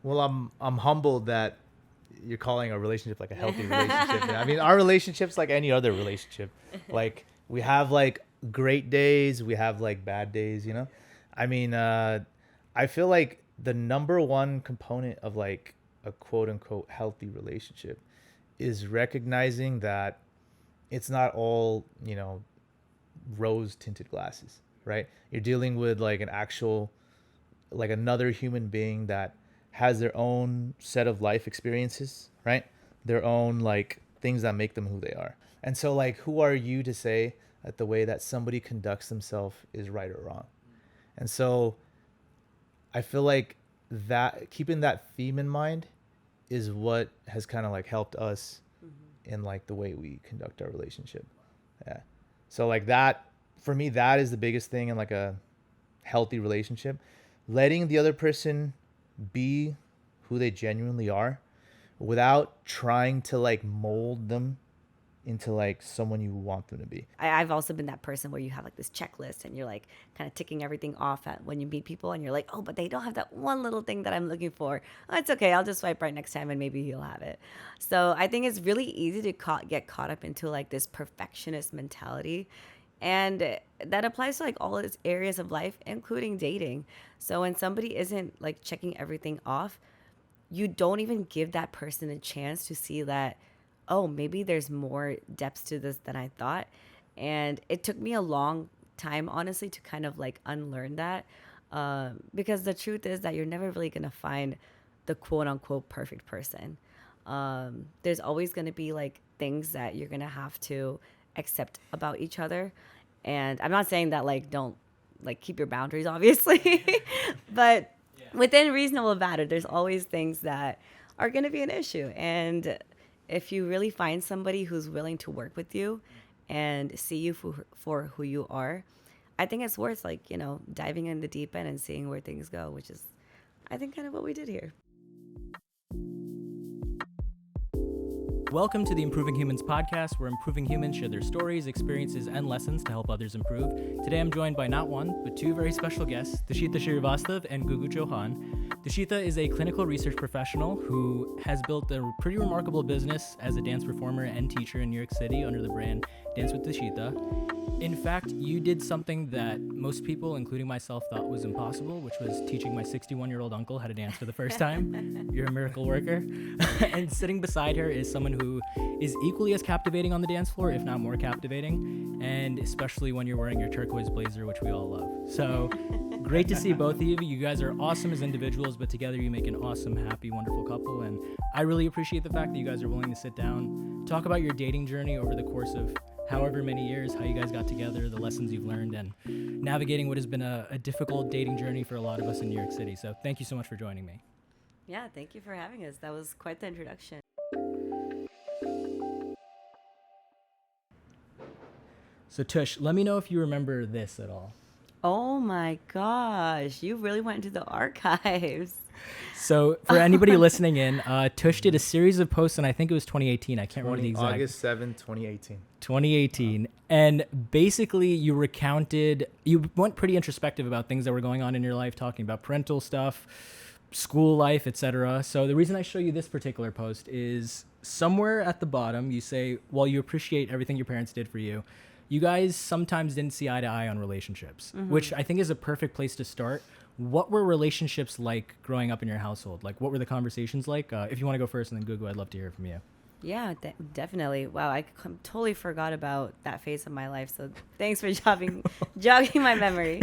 Well, I'm humbled that you're calling a relationship like a healthy relationship. I mean, our relationship's like any other relationship. Like we have like great days, we have like bad days, you know? I mean, I feel like the number one component of like a quote unquote healthy relationship is recognizing that it's not all, you know, rose tinted glasses, right? You're dealing with like an actual, like another human being that has their own set of life experiences, right? Their own like things that make them who they are. And so like who are you to say that the way that somebody conducts themselves is right or wrong? And so I feel like that keeping that theme in mind is what has kind of like helped us in like the way we conduct our relationship. Yeah. So like that for me, that is the biggest thing in like a healthy relationship. Letting the other person be who they genuinely are without trying to like mold them into like someone you want them to be. I've also been that person where you have like this checklist and you're like kind of ticking everything off at when you meet people and you're like, oh, but they don't have that one little thing that I'm looking for. Oh, it's okay. I'll just swipe right next time and maybe he'll have it. So I think it's really easy to get caught up into like this perfectionist mentality. And that applies to like all its areas of life, including dating. So when somebody isn't like checking everything off, you don't even give that person a chance to see that, oh, maybe there's more depths to this than I thought. And it took me a long time, honestly, to kind of like unlearn that. Because the truth is that you're never really going to find the quote unquote perfect person. There's always going to be like things that you're going to have to accept about each other. And I'm not saying that like don't like keep your boundaries, obviously, but within reasonable boundaries, there's always things that are going to be an issue. And if you really find somebody who's willing to work with you and see you for who you are, I think it's worth like, you know, diving in the deep end and seeing where things go, which is, I think, kind of what we did here. Welcome to the Improving Humans podcast, where improving humans share their stories, experiences, and lessons to help others improve. Today I'm joined by not one, but two very special guests, Tushita Shrivastav and Gugu Chohan. Tushita is a clinical research professional who has built a pretty remarkable business as a dance performer and teacher in New York City under the brand Dance with Tushita. In fact, you did something that most people, including myself, thought was impossible, which was teaching my 61-year-old uncle how to dance for the first time. You're a miracle worker. And sitting beside her is someone who is equally as captivating on the dance floor, if not more captivating, and especially when you're wearing your turquoise blazer, which we all love. So great to see both of you. You guys are awesome as individuals, but together you make an awesome, happy, wonderful couple. And I really appreciate the fact that you guys are willing to sit down, talk about your dating journey over the course of however many years, how you guys got together, the lessons you've learned, and navigating what has been a difficult dating journey for a lot of us in New York City. So thank you so much for joining me. Yeah, thank you for having us. That was quite the introduction. So Tush, let me know if you remember this at all. Oh my gosh, you really went into the archives. So for anybody listening in, Tush did a series of posts, and I think it was 2018. I can't remember the exact. August 7th, 2018. 2018. And basically you went pretty introspective about things that were going on in your life, talking about parental stuff, school life, etc. So the reason I show you this particular post is somewhere at the bottom, you say, while you appreciate everything your parents did for you, you guys sometimes didn't see eye to eye on relationships, which I think is a perfect place to start. What were relationships like growing up in your household? Like, what were the conversations like? If you want to go first, and then Gugu, I'd love to hear from you. Yeah, definitely. Wow, I totally forgot about that phase of my life. So thanks for jogging my memory.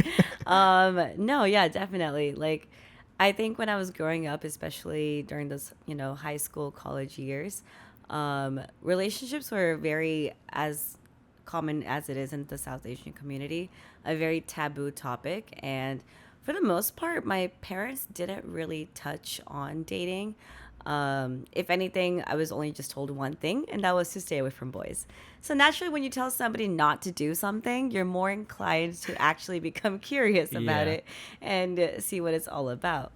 No, yeah, definitely. Like, I think when I was growing up, especially during those, you know, high school, college years, relationships were very as common as it is in the South Asian community, a very taboo topic. And for the most part, my parents didn't really touch on dating. If anything, I was only just told one thing, and that was to stay away from boys. So naturally, when you tell somebody not to do something, you're more inclined to actually become curious about it and see what it's all about.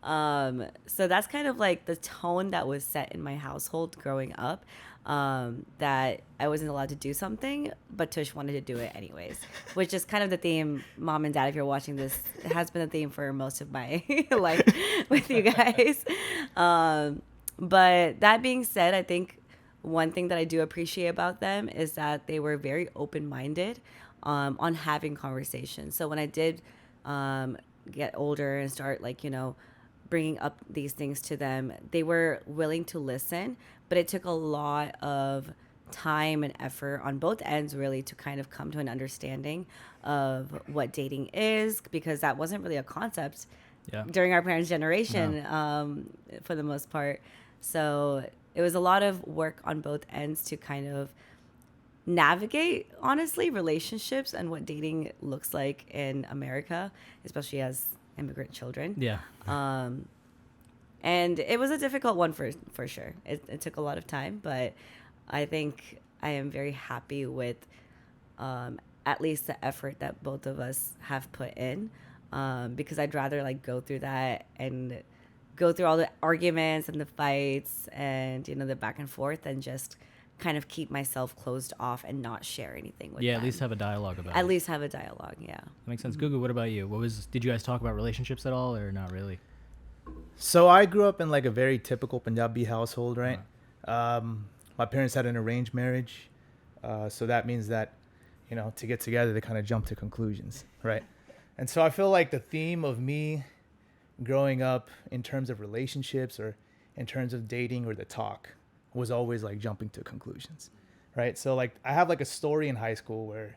So that's kind of like the tone that was set in my household growing up. that I wasn't allowed to do something, but Tush wanted to do it anyways, which is kind of the theme. Mom and Dad, if you're watching this, it has been the theme for most of my life with you guys. But that being said, I think one thing that I do appreciate about them is that they were very open-minded on having conversations. So when I did get older and start, like, bringing up these things to them, they were willing to listen, but it took a lot of time and effort on both ends, really, to kind of come to an understanding of what dating is, because that wasn't really a concept during our parents' generation, for the most part. So it was a lot of work on both ends to kind of navigate, honestly, relationships and what dating looks like in America, especially as immigrant children. Yeah. And it was a difficult one for sure. It took a lot of time, but I think I am very happy with at least the effort that both of us have put in, because I'd rather like go through that and go through all the arguments and the fights and the back and forth, and just kind of keep myself closed off and not share anything with them. At least have a dialogue about it. At least have a dialogue, yeah. That makes sense. Gugu, what about you? Did you guys talk about relationships at all, or not really? So I grew up in like a very typical Punjabi household, right? My parents had an arranged marriage. So that means that, to get together, they kind of jump to conclusions, right? And so I feel like the theme of me growing up in terms of relationships or in terms of dating or the talk was always like jumping to conclusions, right? So like I have like a story in high school where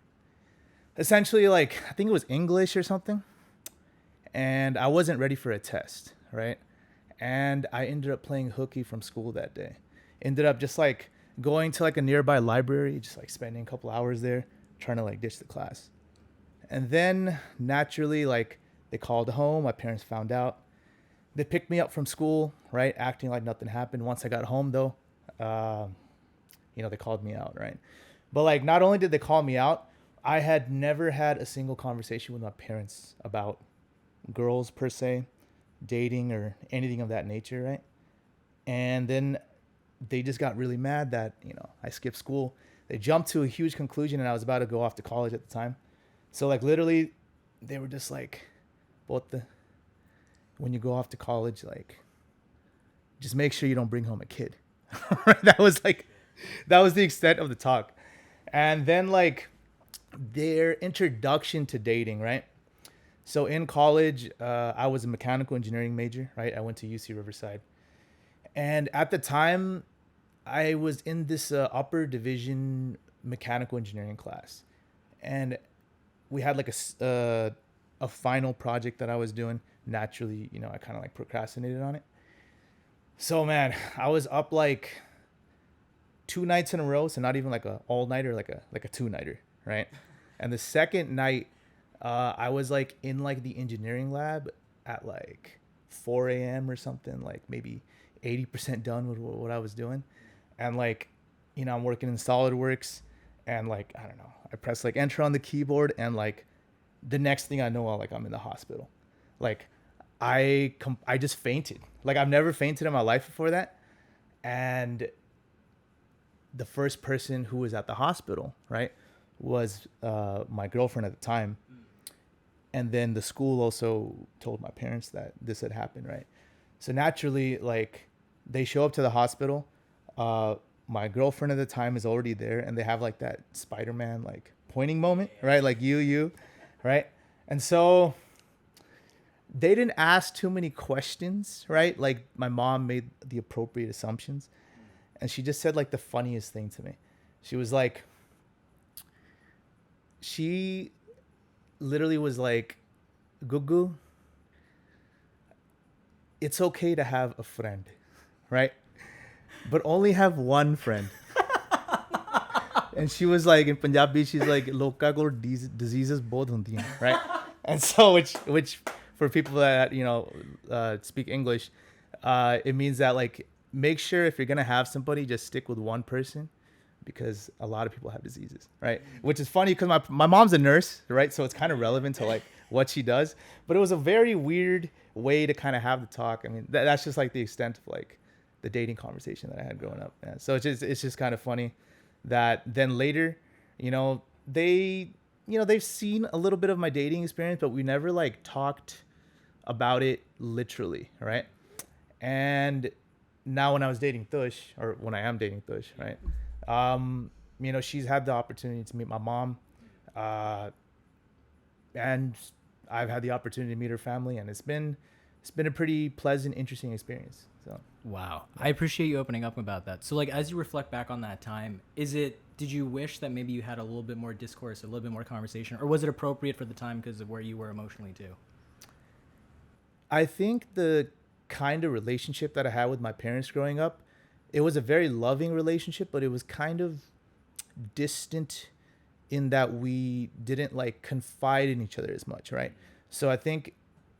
essentially, like, I think it was English or something, and I wasn't ready for a test, right? And I ended up playing hooky from school that day. Ended up just like going to like a nearby library, just like spending a couple hours there trying to like ditch the class. And then naturally, like, they called home. My parents found out. They picked me up from school, right? Acting like nothing happened. Once I got home, though, they called me out, right? But like, not only did they call me out, I had never had a single conversation with my parents about girls per se, dating or anything of that nature, right? And then they just got really mad that, I skipped school. They jumped to a huge conclusion, and I was about to go off to college at the time. So like literally they were just like, when you go off to college, like, just make sure you don't bring home a kid. That was the extent of the talk. And then like their introduction to dating, right? So in college, I was a mechanical engineering major, right? I went to UC Riverside. And at the time, I was in this upper division mechanical engineering class. And we had like a final project that I was doing. Naturally, I kind of like procrastinated on it. So man, I was up like 2 nights in a row. So not even like a all-nighter, like a 2-nighter, right? And the second night, I was like in like the engineering lab at like 4 a.m. or something, like maybe 80% done with what I was doing. And like, I'm working in SolidWorks, and like, I don't know, I press like enter on the keyboard, and like the next thing I know, I'm in the hospital. Like I just fainted. Like I've never fainted in my life before that. And the first person who was at the hospital, right, was my girlfriend at the time. And then the school also told my parents that this had happened, right? So naturally, like, they show up to the hospital. My girlfriend at the time is already there, and they have like that Spider-Man like pointing moment, right? Like you, right? And so they didn't ask too many questions, right? Like my mom made the appropriate assumptions, and she just said like the funniest thing to me. She was like, she literally was like, Gugu, it's okay to have a friend, right? But only have one friend. And she was like, in Punjabi, she's like, loka ko diseases both hunti hain, right? And so, which for people that, speak English, it means that like, make sure if you're going to have somebody, just stick with one person, because a lot of people have diseases, right? Which is funny because my mom's a nurse, right? So it's kind of relevant to like what she does. But it was a very weird way to kind of have the talk. I mean, that's just like the extent of like the dating conversation that I had growing up. Yeah. So it's just kind of funny that then later, you know, they've seen a little bit of my dating experience, but we never like talked about it literally, right? And now when I was dating Tush, or when I am dating Tush, right? You know, she's had the opportunity to meet my mom, and I've had the opportunity to meet her family, and it's been a pretty pleasant, interesting experience. So Wow. I appreciate you opening up about that. So like, as you reflect back on that time, did you wish that maybe you had a little bit more discourse, a little bit more conversation, or was it appropriate for the time because of where you were emotionally too? I think the kind of relationship that I had with my parents growing up, it was a very loving relationship, but it was kind of distant in that we didn't like confide in each other as much, right? So I think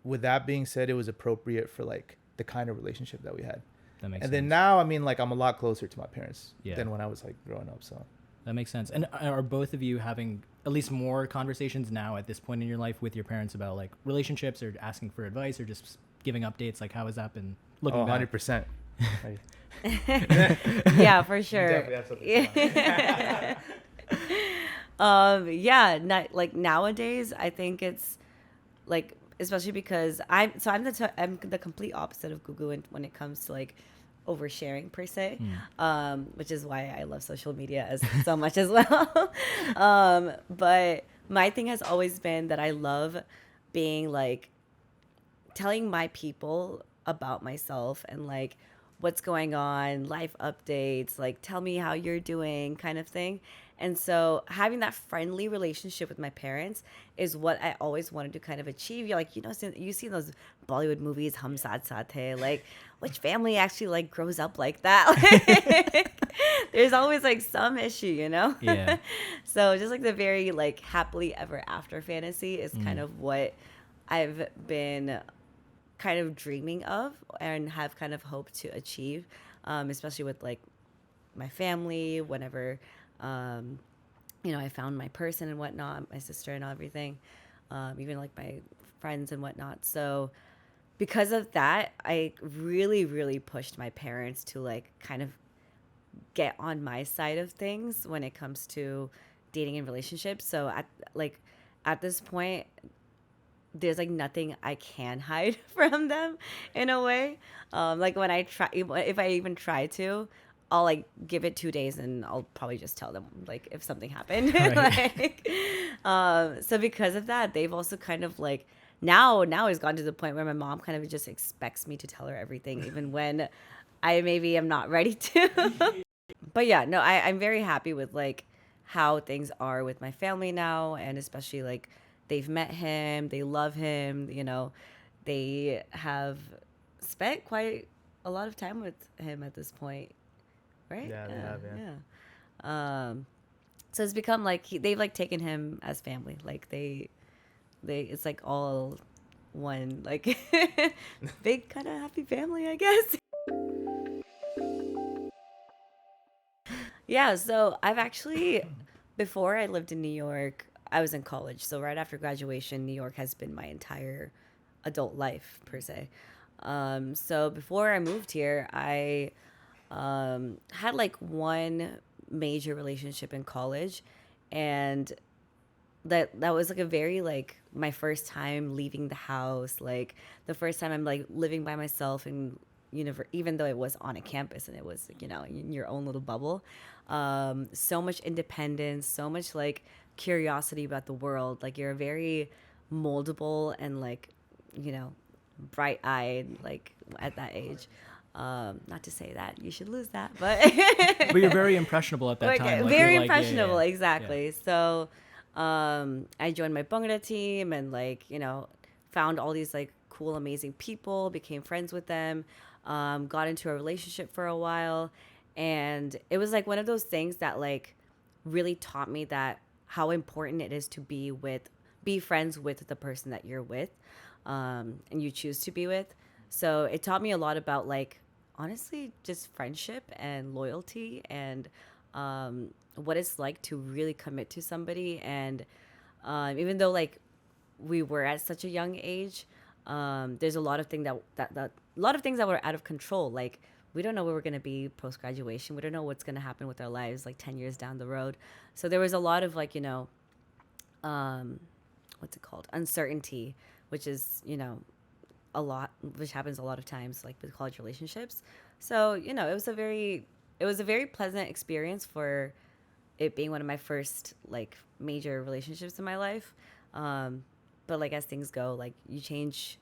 with that being said, it was appropriate for like the kind of relationship that we had. That makes And sense. then now, I mean, like I'm a lot closer to my parents Yeah. than when I was like growing up. So That makes sense. And are both of you having at least more conversations now at this point in your life with your parents about like relationships, or asking for advice, or just giving updates? Like, how has that been looking back? 100%. Right. Yeah, for sure. Definitely have something to Yeah, not, like nowadays, I think it's like, especially because I'm the complete opposite of Gugu when it comes to like oversharing per se, which is why I love social media as so much as well. But my thing has always been that I love being like telling my people about myself and like what's going on, life updates, like tell me how you're doing kind of thing. And so having that friendly relationship with my parents is what I always wanted to kind of achieve. You're like, you know, you see those Bollywood movies, Hum Saath Saath Hai, like which family actually like grows up like that? Like, there's always like some issue, you know? Yeah. So just like the very like happily ever after fantasy is kind of what I've been kind of dreaming of and have kind of hoped to achieve, especially with like my family, whenever you know, I found my person and whatnot, my sister and everything, even like my friends and whatnot. So because of that, I really, really pushed my parents to like kind of get on my side of things when it comes to dating and relationships. So at this point, there's like nothing I can hide from them in a way. Like when I try, if I even try to, I'll like give it 2 days and I'll probably just tell them like if something happened. Right. Like, so because of that, they've also kind of like now it's gone to the point where my mom kind of just expects me to tell her everything, even when I maybe am not ready to. But yeah, no, I'm very happy with like how things are with my family now, and especially like they've met him, they love him, you know, they have spent quite a lot of time with him at this point, right? Yeah, they have, yeah. Yeah. So it's become like they've like taken him as family, like they it's like all one like big kind of happy family, I guess. Yeah, so I've actually, before I lived in New York, I was in college. So right after graduation, New York has been my entire adult life, per se. So before I moved here, I had like one major relationship in college. And that was like a very like my first time leaving the house, like the first time I'm like living by myself and even though it was on a campus and it was, you know, in your own little bubble. So much independence, so much like curiosity about the world. Like you're very moldable and like, you know, bright eyed like at that age. Not to say that you should lose that, but But you're very impressionable at that like, time. Like, very you're like, yeah, impressionable, yeah. exactly. Yeah. So I joined my Bhangra team and like, you know, found all these like cool, amazing people, became friends with them, got into a relationship for a while. And it was like one of those things that like really taught me that how important it is to be friends with the person that you're with, and you choose to be with. So it taught me a lot about like honestly just friendship and loyalty and what it's like to really commit to somebody. And even though like we were at such a young age, there's a lot of things that a lot of things that were out of control. Like we don't know where we're going to be post graduation. We don't know what's going to happen with our lives like 10 years down the road. So there was a lot of like, what's it called? Uncertainty, which is, a lot, which happens a lot of times like with college relationships. So, it was a very pleasant experience for it being one of my first like major relationships in my life. But like as things go, like you change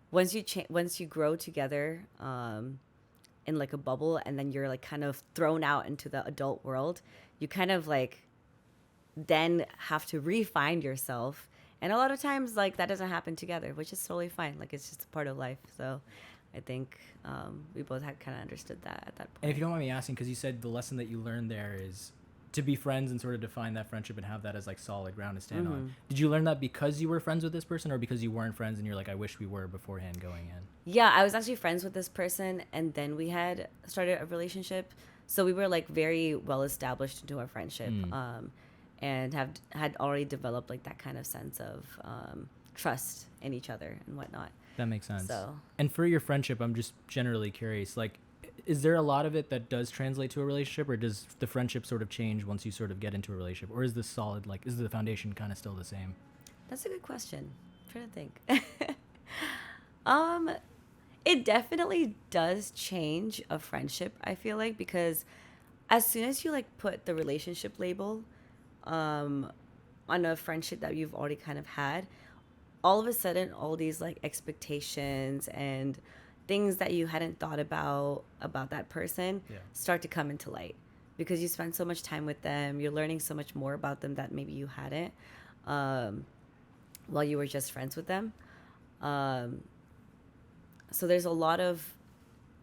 once you grow together in like a bubble, and then you're like kind of thrown out into the adult world, you kind of like then have to re-find yourself. And a lot of times like that doesn't happen together, which is totally fine. Like it's just a part of life. So I think we both had kind of understood that at that point. And if you don't mind me asking, because you said the lesson that you learned there is to be friends and sort of define that friendship and have that as like solid ground to stand on. Did you learn that because you were friends with this person, or because you weren't friends and you're like, I wish we were beforehand going in? Yeah, I was actually friends with this person, and then we had started a relationship. So we were like very well established into our friendship, and had already developed like that kind of sense of trust in each other and whatnot. That makes sense. So, and for your friendship, I'm just generally curious, like, is there a lot of it that does translate to a relationship, or does the friendship sort of change once you sort of get into a relationship, or is this solid, like, is the foundation kind of still the same? That's a good question. I'm trying to think. It definitely does change a friendship, I feel like, because as soon as you like put the relationship label on a friendship that you've already kind of had, all of a sudden all these like expectations and things that you hadn't thought about that person start to come into light, because you spend so much time with them. You're learning so much more about them that maybe you hadn't while you were just friends with them. So there's a lot of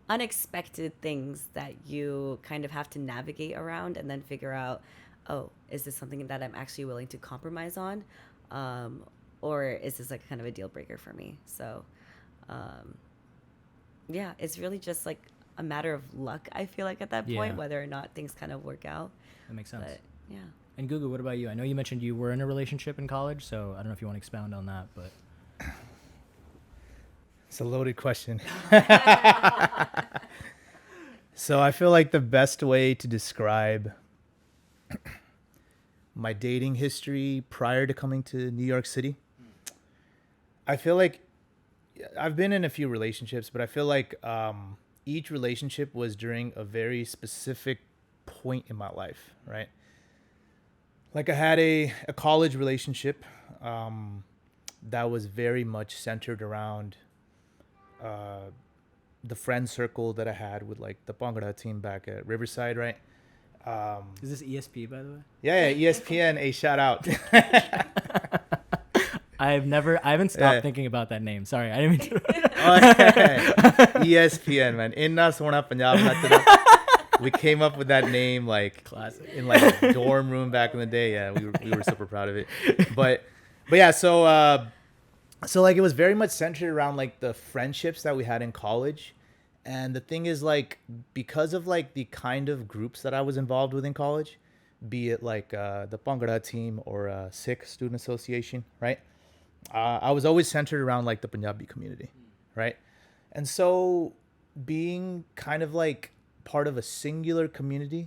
unexpected things that you kind of have to navigate around and then figure out, oh, is this something that I'm actually willing to compromise on? Or is this like kind of a deal breaker for me? So, yeah, it's really just like a matter of luck, I feel like, at that point, whether or not things kind of work out. That makes sense. But, yeah. And Gugu, what about you? I know you mentioned you were in a relationship in college, so I don't know if you want to expound on that, but... It's a loaded question. So I feel like the best way to describe my dating history prior to coming to New York City, I feel like I've been in a few relationships, but I feel like each relationship was during a very specific point in my life, right? Like I had a college relationship that was very much centered around the friend circle that I had with like the Bhangra team back at Riverside, right? Is this ESP, by the way? Yeah, ESPN, a shout out. I haven't stopped thinking about that name. Sorry, I didn't mean to. ESPN, man. Inna Sona Punjab Natna. We came up with that name like Classic. in like a dorm room back in the day. Yeah, we were super proud of it. But yeah, so like it was very much centered around like the friendships that we had in college. And the thing is, like, because of like the kind of groups that I was involved with in college, be it like the Bhangra team or Sikh Student Association, right? I was always centered around like the Punjabi community, right? And so being kind of like part of a singular community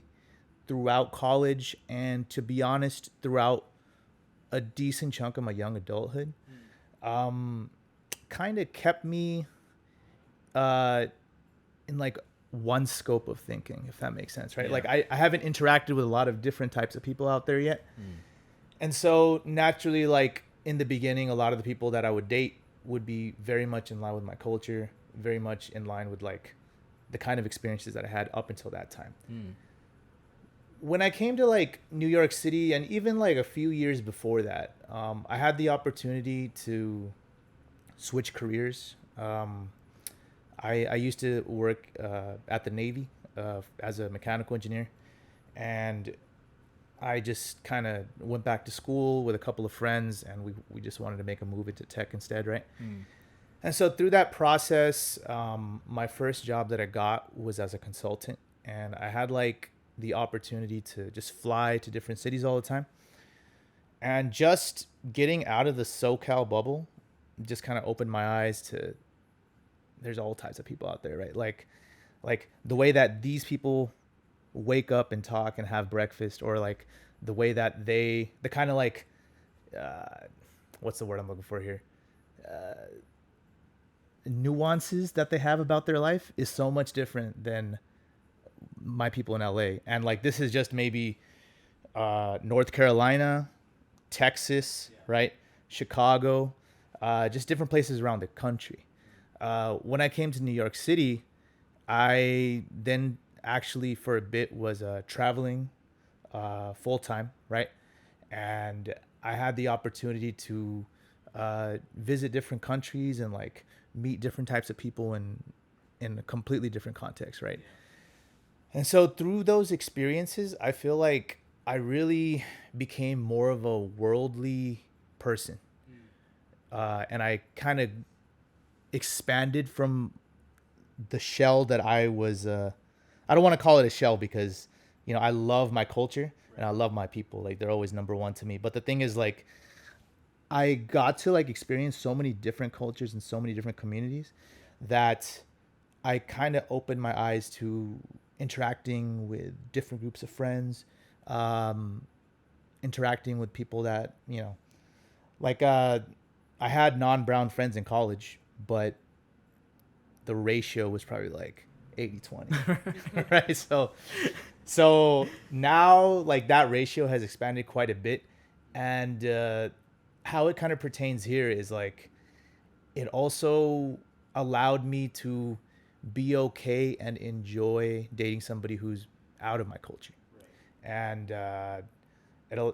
throughout college, and to be honest, throughout a decent chunk of my young adulthood, kind of kept me in like one scope of thinking, if that makes sense, right? Yeah. Like I haven't interacted with a lot of different types of people out there yet. And so naturally, like in the beginning, a lot of the people that I would date would be very much in line with my culture, very much in line with like the kind of experiences that I had up until that time. When I came to like New York City, and even like a few years before that, I had the opportunity to switch careers. I used to work at the Navy as a mechanical engineer, and I just kind of went back to school with a couple of friends, and we just wanted to make a move into tech instead, right? And so through that process, my first job that I got was as a consultant, and I had like the opportunity to just fly to different cities all the time. And just getting out of the SoCal bubble just kind of opened my eyes to there's all types of people out there, right? Like like the way that these people wake up and talk and have breakfast, or like the way that the kind of like what's the word I'm looking for here, nuances that they have about their life is so much different than my people in LA. And like this is just maybe North Carolina, Texas, right? Chicago, just different places around the country. When I came to New York City, I then actually for a bit was traveling full time, right? And I had the opportunity to visit different countries and like meet different types of people in a completely different context, right? And so through those experiences, I feel like I really became more of a worldly person. And I kind of expanded from the shell that I was, I don't want to call it a shell because, you know, I love my culture and I love my people. Like they're always number one to me. But the thing is like, I got to like experience so many different cultures and so many different communities that I kind of opened my eyes to interacting with different groups of friends, interacting with people that, you know, like I had non-brown friends in college, but the ratio was probably like 80-20. Right? So now like that ratio has expanded quite a bit. And how it kind of pertains here is like it also allowed me to be okay and enjoy dating somebody who's out of my culture. Right. And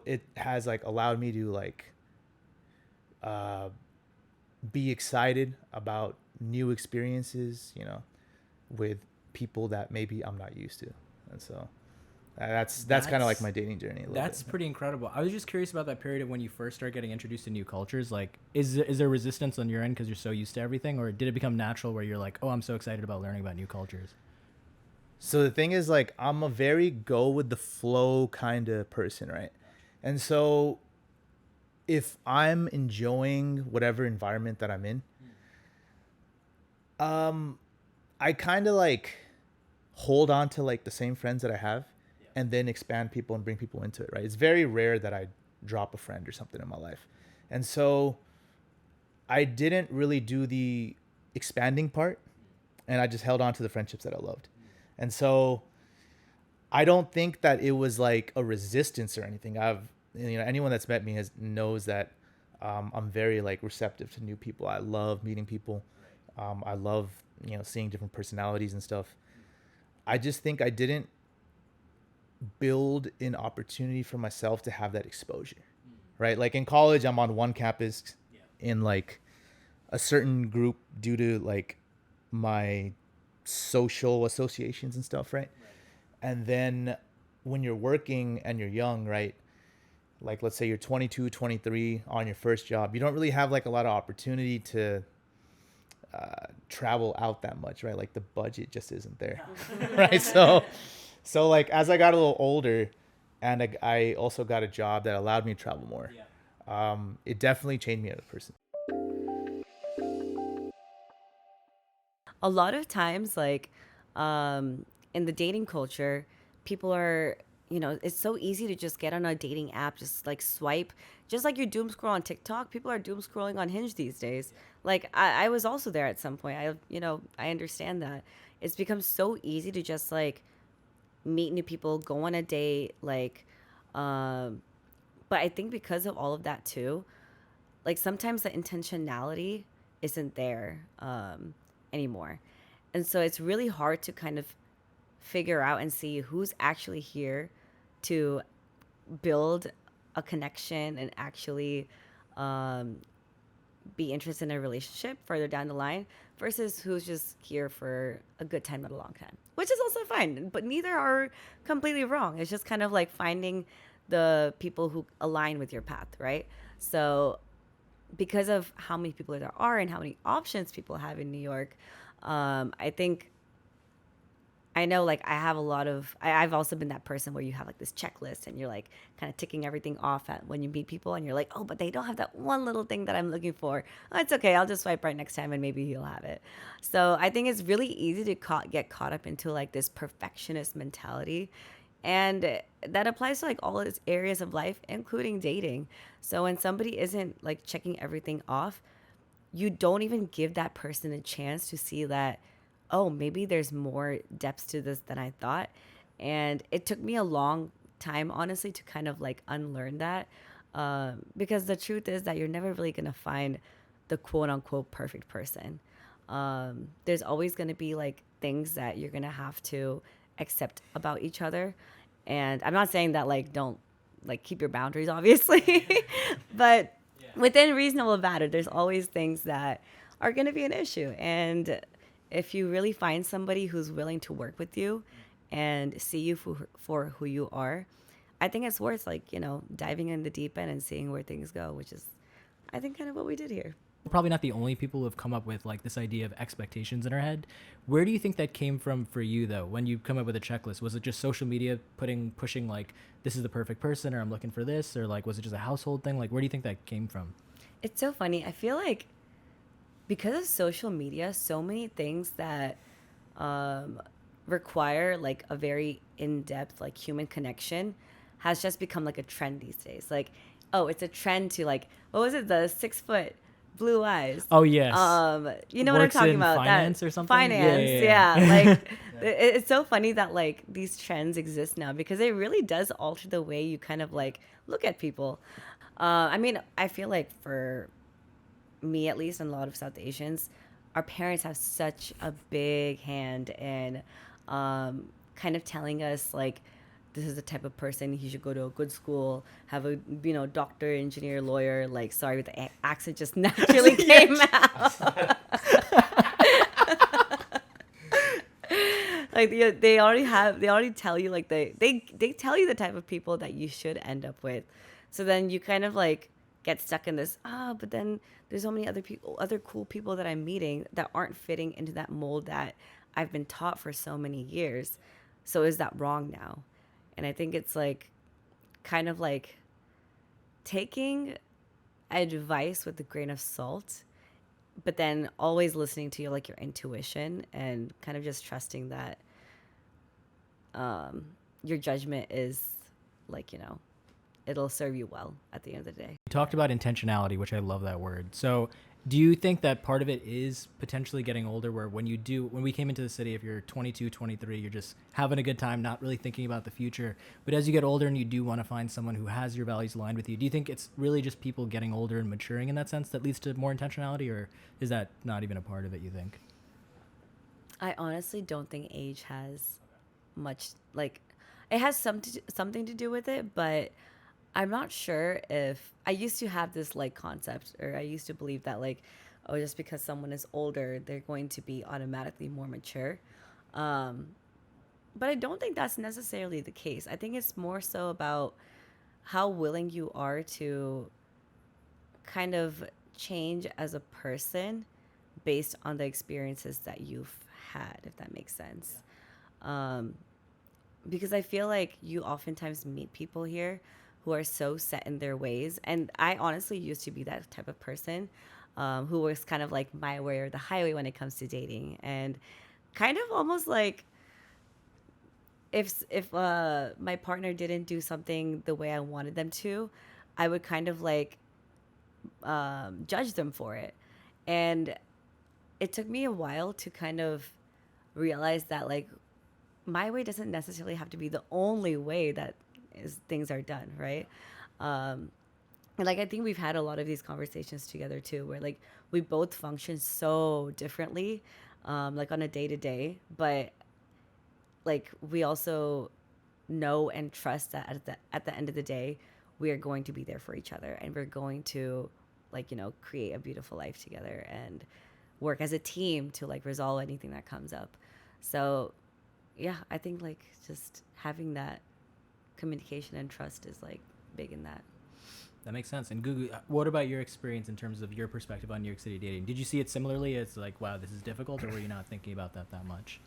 it has like allowed me to like be excited about new experiences, you know, with people that maybe I'm not used to. And so that's kind of like my dating journey a little That's bit. pretty incredible. I was just curious about that period of when you first start getting introduced to new cultures. Like, is there resistance on your end because you're so used to everything, or did it become natural where you're like, oh, I'm so excited about learning about new cultures? So the thing is like I'm a very go with the flow kind of person, right? And so if I'm enjoying whatever environment that I'm in, I kind of like hold on to like the same friends that I have and then expand people and bring people into it, right? It's very rare that I drop a friend or something in my life. And so I didn't really do the expanding part and I just held on to the friendships that I loved. And so I don't think that it was like a resistance or anything. You know, anyone that's met me knows that I'm very like receptive to new people. I love meeting people. I love, you know, seeing different personalities and stuff. I just think I didn't build an opportunity for myself to have that exposure, right? Like in college, I'm on one campus in like a certain group due to like my social associations and stuff, right? And then when you're working and you're young, right? Like let's say you're 22, 23 on your first job, you don't really have like a lot of opportunity to travel out that much, right? Like the budget just isn't there, right? So like as I got a little older and I also got a job that allowed me to travel more, it definitely changed me as a person. A lot of times, like in the dating culture, people are, you know, it's so easy to just get on a dating app, just like swipe, just like you doom scroll on TikTok. People are doom scrolling on Hinge these days. Like I was also there at some point. I understand that it's become so easy to just like meet new people, go on a date, like, but I think because of all of that too, like sometimes the intentionality isn't there anymore. And so it's really hard to kind of figure out and see who's actually here to build a connection and actually be interested in a relationship further down the line versus who's just here for a good time, not a long time, which is also fine. But neither are completely wrong. It's just kind of like finding the people who align with your path, right? So because of how many people there are and how many options people have in New York, I think I know like I have a lot of I've also been that person where you have like this checklist and you're like kind of ticking everything off at when you meet people and you're like, oh, but they don't have that one little thing that I'm looking for. Oh, it's okay, I'll just swipe right next time and maybe he'll have it. So I think it's really easy to get caught up into like this perfectionist mentality, and that applies to like all its areas of life, including dating. So when somebody isn't like checking everything off, you don't even give that person a chance to see that, oh, maybe there's more depths to this than I thought. And it took me a long time, honestly, to kind of like unlearn that. Because the truth is that you're never really going to find the quote unquote perfect person. There's always going to be like things that you're going to have to accept about each other. And I'm not saying that like don't like keep your boundaries, obviously, but within reasonable boundaries, there's always things that are going to be an issue. And if you really find somebody who's willing to work with you and see you for who you are, I think it's worth like, diving in the deep end and seeing where things go, which is, I think, kind of what we did here. We're probably not the only people who have come up with like this idea of expectations in our head. Where do you think that came from for you though? When you come up with a checklist, was it just social media pushing like, this is the perfect person, or I'm looking for this, or like, was it just a household thing? Like, where do you think that came from? It's so funny. I feel like because of social media, so many things that require like a very in-depth like human connection has just become like a trend these days. Like, oh, it's a trend to like, what was it, the 6 foot blue eyes? Oh yes. You know what I'm Works talking in about? finance or something? Finance, yeah. Like it's so funny that like these trends exist now because it really does alter the way you kind of like look at people. I mean, I feel like for me at least, and a lot of South Asians, our parents have such a big hand in kind of telling us like, this is the type of person he should go to a good school, have a doctor, engineer, lawyer. Like, sorry, the accent just naturally came out. Like they already tell you like they tell you the type of people that you should end up with. So then you kind of like get stuck in this, but then there's so many other cool people that I'm meeting that aren't fitting into that mold that I've been taught for so many years. So is that wrong now? And I think it's like kind of like taking advice with a grain of salt, but then always listening to your intuition and kind of just trusting that your judgment is like, it'll serve you well at the end of the day. You talked about intentionality, which I love that word. So do you think that part of it is potentially getting older, where when we came into the city, if you're 22, 23, you're just having a good time, not really thinking about the future. But as you get older and you do want to find someone who has your values aligned with you, do you think it's really just people getting older and maturing in that sense that leads to more intentionality, or is that not even a part of it, you think? I honestly don't think age has much, like, it has something to do with it, but I'm not sure if I used to have this like concept, or I used to believe that like, oh, just because someone is older, they're going to be automatically more mature. But I don't think that's necessarily the case. I think it's more so about how willing you are to kind of change as a person based on the experiences that you've had, if that makes sense. Because I feel like you oftentimes meet people here who are so set in their ways. And I honestly used to be that type of person who was kind of like my way or the highway when it comes to dating. And kind of almost like if my partner didn't do something the way I wanted them to, I would kind of like judge them for it. And it took me a while to kind of realize that like my way doesn't necessarily have to be the only way that things are done, right? And like I think we've had a lot of these conversations together too, where like we both function so differently, like on a day to day, but like we also know and trust that at the end of the day, we are going to be there for each other, and we're going to like create a beautiful life together and work as a team to like resolve anything that comes up. So yeah, I think like just having that communication and trust is like big in that. That makes sense. And Gugu, what about your experience in terms of your perspective on New York City dating? Did you see it similarly as like, wow, this is difficult, or were you not thinking about that much?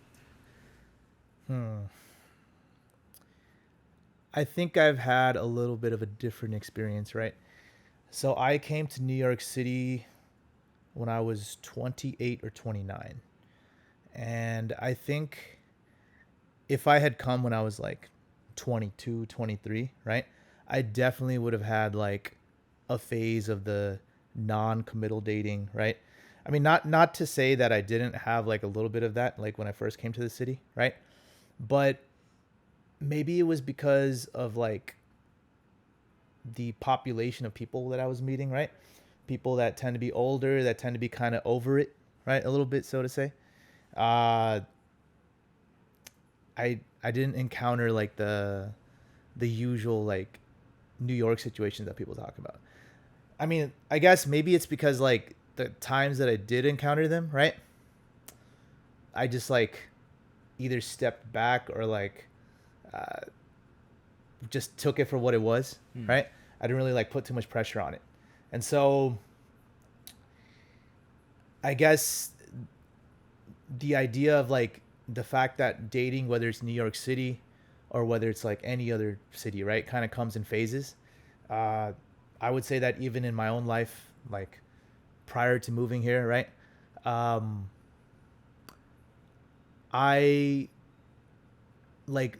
I think I've had a little bit of a different experience, right? So I came to New York City when I was 28 or 29. And I think if I had come when I was like 22, 23, right? I definitely would have had like a phase of the non-committal dating, right? I mean, not to say that I didn't have like a little bit of that like when I first came to the city, right? But maybe it was because of like the population of people that I was meeting, right? People that tend to be older, that tend to be kind of over it, right? A little bit, so to say. Uh, I didn't encounter like the usual like New York situations that people talk about. I mean, I guess maybe it's because like the times that I did encounter them, right? I just like either stepped back or like uh, just took it for what it was, right? I didn't really like put too much pressure on it. And so I guess the idea of like the fact that dating, whether it's New York City or whether it's like any other city, right, kind of comes in phases. Uh, I would say that even in my own life, like prior to moving here, right, um, I like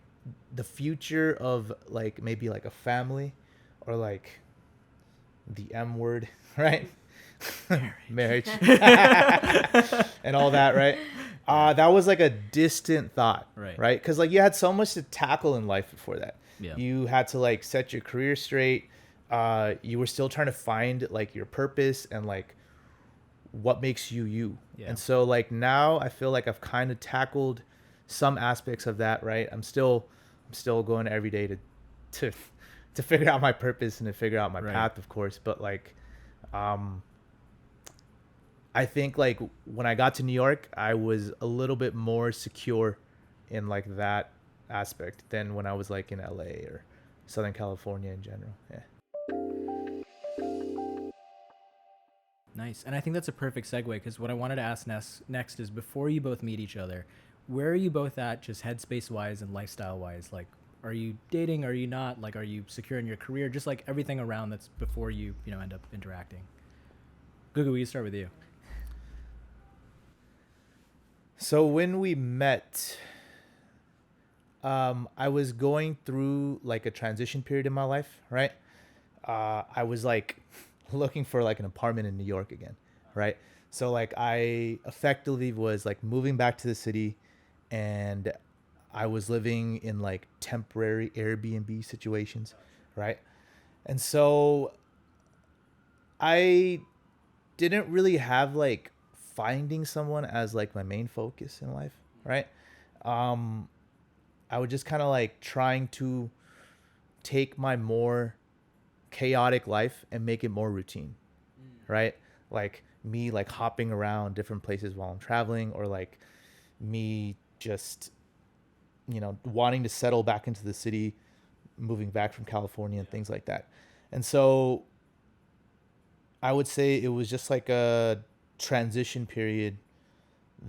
the future of like maybe like a family or like the M word, right? Marriage. And all that, right? That was like a distant thought, right? Because like you had so much to tackle in life before that. Yeah. You had to like set your career straight. You were still trying to find like your purpose and like what makes you you. Yeah. And so like now I feel like I've kind of tackled some aspects of that, right? I'm still going every day to to figure out my purpose and to figure out my path, of course. But like, I think like when I got to New York, I was a little bit more secure in like that aspect than when I was like in LA or Southern California in general. Yeah. Nice. And I think that's a perfect segue because what I wanted to ask next is before you both meet each other, where are you both at just headspace wise and lifestyle wise? Like, are you dating? Are you not? Like, are you secure in your career? Just like everything around that's before you end up interacting. Gugu, we can start with you. So when we met, I was going through like a transition period in my life, right? I was like looking for like an apartment in New York again, right? So like I effectively was like moving back to the city and I was living in like temporary Airbnb situations, right? And so I didn't really have like finding someone as like my main focus in life, right? I was just kind of like trying to take my more chaotic life and make it more routine, right? Like me like hopping around different places while I'm traveling, or like me just wanting to settle back into the city, moving back from California and things like that. And so I would say it was just like a transition period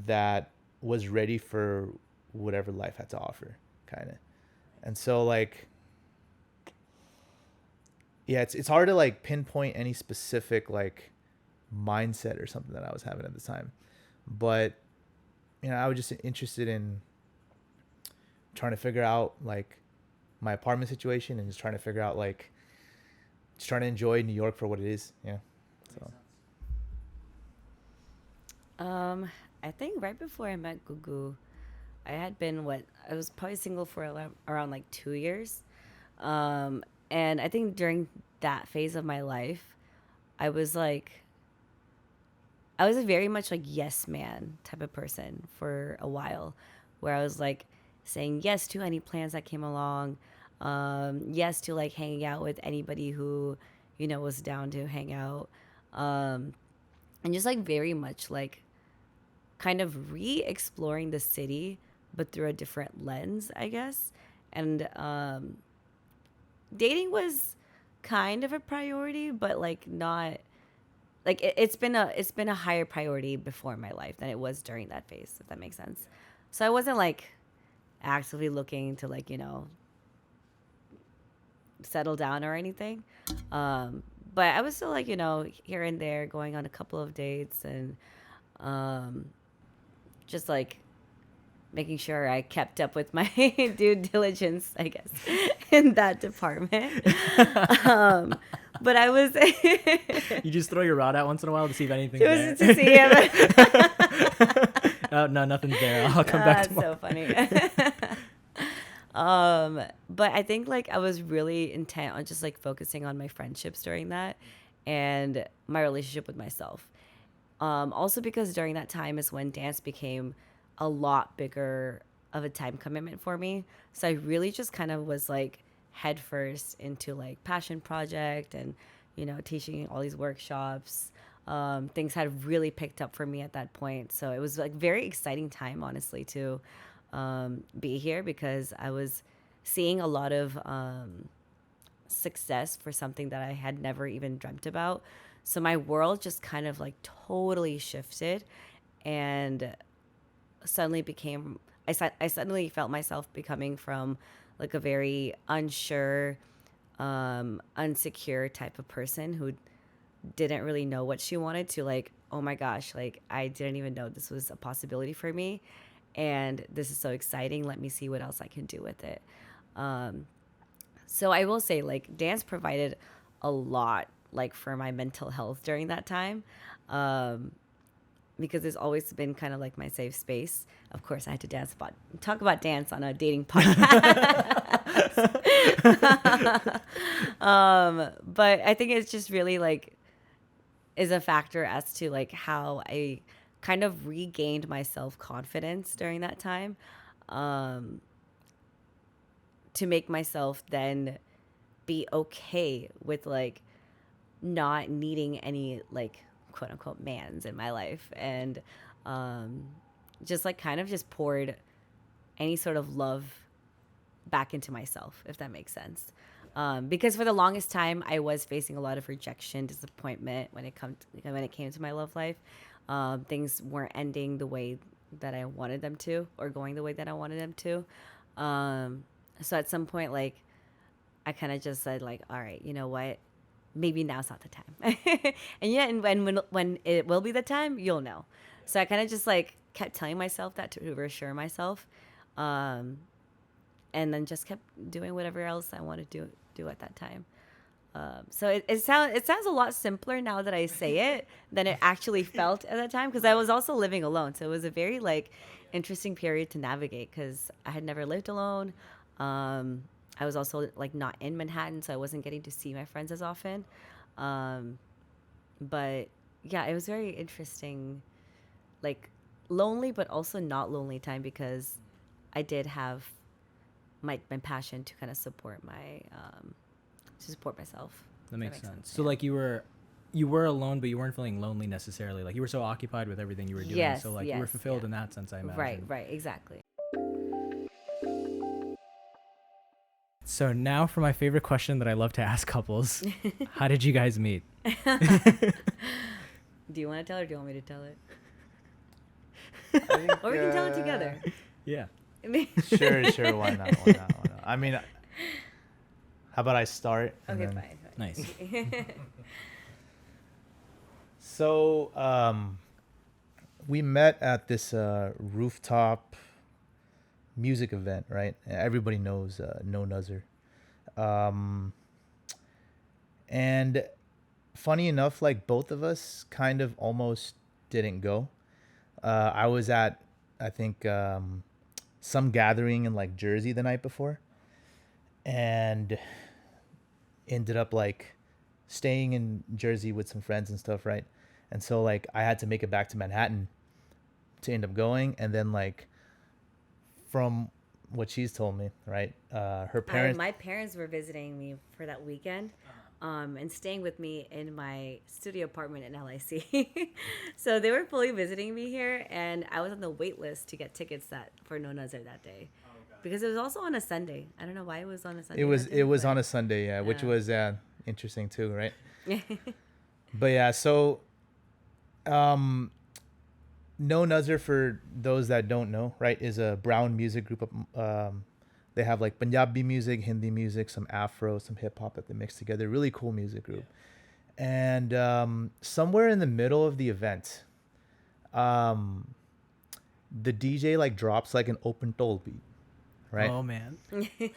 that was ready for whatever life had to offer, kind of. And so like, yeah, it's hard to like pinpoint any specific like mindset or something that I was having at the time, but I was just interested in trying to figure out like my apartment situation and just trying to figure out like just trying to enjoy New York for what it is. Yeah. So. I think right before I met Gugu, I had been I was probably single for around like 2 years. And I think during that phase of my life, I was a very much like yes man type of person for a while, where I was like saying yes to any plans that came along, yes to like hanging out with anybody who, was down to hang out, and just like very much like kind of re-exploring the city, but through a different lens, I guess. And dating was kind of a priority, but like not like it's been a higher priority before in my life than it was during that phase, if that makes sense. So I wasn't like actively looking to like, settle down or anything. But I was still like, here and there going on a couple of dates and just like making sure I kept up with my due diligence, I guess, in that department. But I was You just throw your rod out once in a while to see if anything's it there. was to see him. Oh, no, nothing's there. I'll come back tomorrow. That's so funny. But I think like I was really intent on just like focusing on my friendships during that and my relationship with myself. Also because during that time is when dance became a lot bigger of a time commitment for me. So I really just kind of was like headfirst into like passion project and, teaching all these workshops. Things had really picked up for me at that point. So it was like very exciting time, honestly, to be here because I was seeing a lot of success for something that I had never even dreamt about. So my world just kind of like totally shifted and suddenly I suddenly felt myself becoming from like a very unsure, unsecure type of person who didn't really know what she wanted to like, oh my gosh, like I didn't even know this was a possibility for me. And this is so exciting. Let me see what else I can do with it. So I will say like dance provided a lot like for my mental health during that time. Because it's always been kind of like my safe space. Of course, I had to talk about dance on a dating podcast. But I think it's just really like is a factor as to like how I kind of regained my self-confidence during that time, to make myself then be okay with like not needing any like quote unquote mans in my life and just like kind of just poured any sort of love back into myself, if that makes sense. Because for the longest time I was facing a lot of rejection, disappointment when it came to my love life. Things weren't ending the way that I wanted them to or going the way that I wanted them to. So at some point like I kind of just said like, all right, you know what? Maybe now's not the time. And yeah, and when it will be the time, you'll know. So I kind of just like kept telling myself that to reassure myself. And then just kept doing whatever else I wanted to do at that time. So it sounds a lot simpler now that I say it than it actually felt at that time because I was also living alone. So it was a very like interesting period to navigate because I had never lived alone. I was also like not in Manhattan, so I wasn't getting to see my friends as often. But yeah, it was very interesting, like lonely, but also not lonely time because I did have my passion to kind of support myself. That makes sense. So like you were alone, but you weren't feeling lonely necessarily. Like you were so occupied with everything you were doing. Yes, So like yes, you were fulfilled yeah. in that sense, I imagine. Right, exactly. So now for my favorite question that I love to ask couples. How did you guys meet? Do you want to tell or do you want me to tell it? I think, Or we can tell it together. Yeah. Sure. Why not? I mean, how about I start? Okay, then- fine. Nice. So, we met at this rooftop music event, right? Everybody knows No Nuzzer. And funny enough, like both of us kind of almost didn't go. I was at, I think, some gathering in like Jersey the night before and ended up like staying in Jersey with some friends and stuff, right? And so like I had to make it back to Manhattan to end up going. And then like from what she's told me, right? Her parents. My parents were visiting me for that weekend, and staying with me in my studio apartment in LIC. So they were fully visiting me here, and I was on the wait list to get tickets for No Nuzzer that day, because it was also on a Sunday. I don't know why it was on a Sunday. It was on a Sunday, yeah, which was interesting too, right? But yeah, so No Nuzzer, for those that don't know, right, is a brown music group of they have like Punjabi music, Hindi music, some Afro, some hip hop that they mix together. Really cool music group. And somewhere in the middle of the event, um, the DJ like drops like an open toll beat, right? Oh man.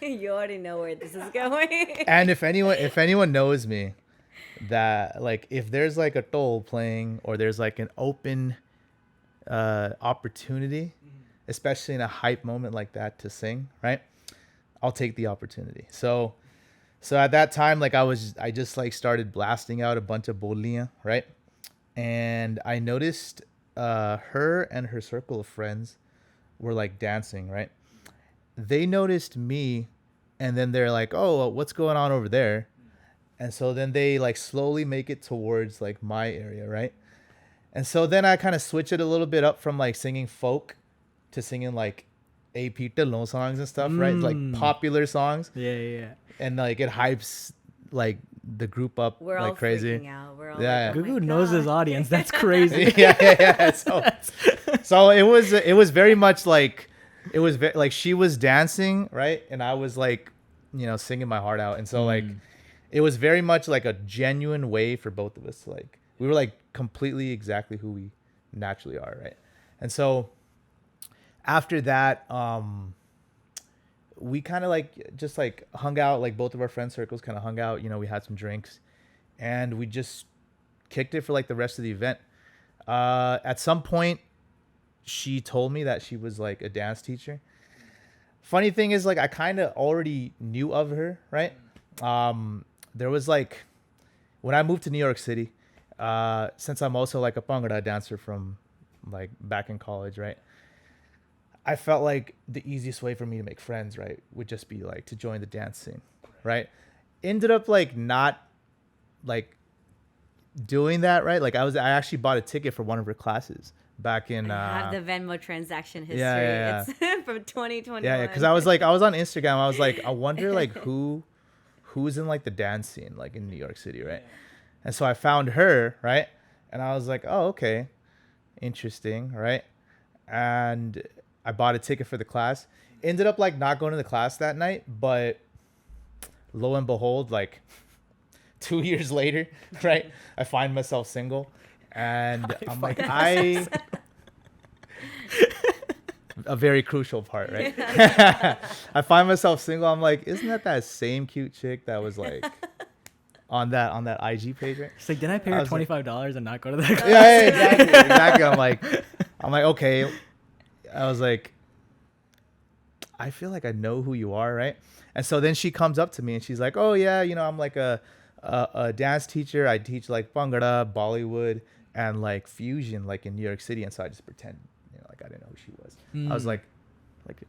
You already know where this is going. And if anyone knows me, that like if there's like a toll playing or there's like an open opportunity, especially in a hype moment like that to sing, right? I'll take the opportunity. So at that time, like I just like started blasting out a bunch of boliyan, right? And I noticed her and her circle of friends were like dancing, right? They noticed me, and then they're like, "Oh, what's going on over there?" And so then they like slowly make it towards like my area, right? And so then I kind of switch it a little bit up from like singing folk to singing like AP Tillon songs and stuff, right? Like popular songs. Yeah. And like it hypes like the group up We're like all crazy. freaking out. We're all Yeah. like, oh Gugu my knows his God. audience. That's crazy. Yeah. So it was very much like like she was dancing, right? And I was like, singing my heart out. And so like it was very much like a genuine way for both of us to like, we were like completely exactly who we naturally are, right? And so after that, we kind of like just like hung out, like both of our friend circles kind of hung out, we had some drinks and we just kicked it for like the rest of the event. At some point she told me that she was like a dance teacher. Funny thing is, like, I kind of already knew of her, right? There was like, when I moved to New York City, since I'm also like a Bhangra dancer from like back in college, right? I felt like the easiest way for me to make friends, right, would just be like to join the dance scene, right? Ended up like not like doing that, right? Like I actually bought a ticket for one of her classes back in. I have the Venmo transaction history. Yeah. It's from 2021. Yeah, because I was on Instagram. I was like, I wonder like who's in like the dance scene like in New York City, right? And so I found her, right? And I was like, oh, okay, interesting, right? And I bought a ticket for the class. Ended up like not going to the class that night, but lo and behold, like 2 years later, right? I find myself single, and I'm like, a very crucial part, right? I find myself single. I'm like, isn't that same cute chick that was like on that IG page, right? It's like, did I pay her $25 and not go to that class? Yeah, exactly. I'm like, okay. I was like, I feel like I know who you are, right? And so then she comes up to me and she's like, oh yeah, I'm like a dance teacher. I teach like Bhangra, Bollywood, and like fusion, like in New York City. And so I just pretend, like I didn't know who she was. I was like,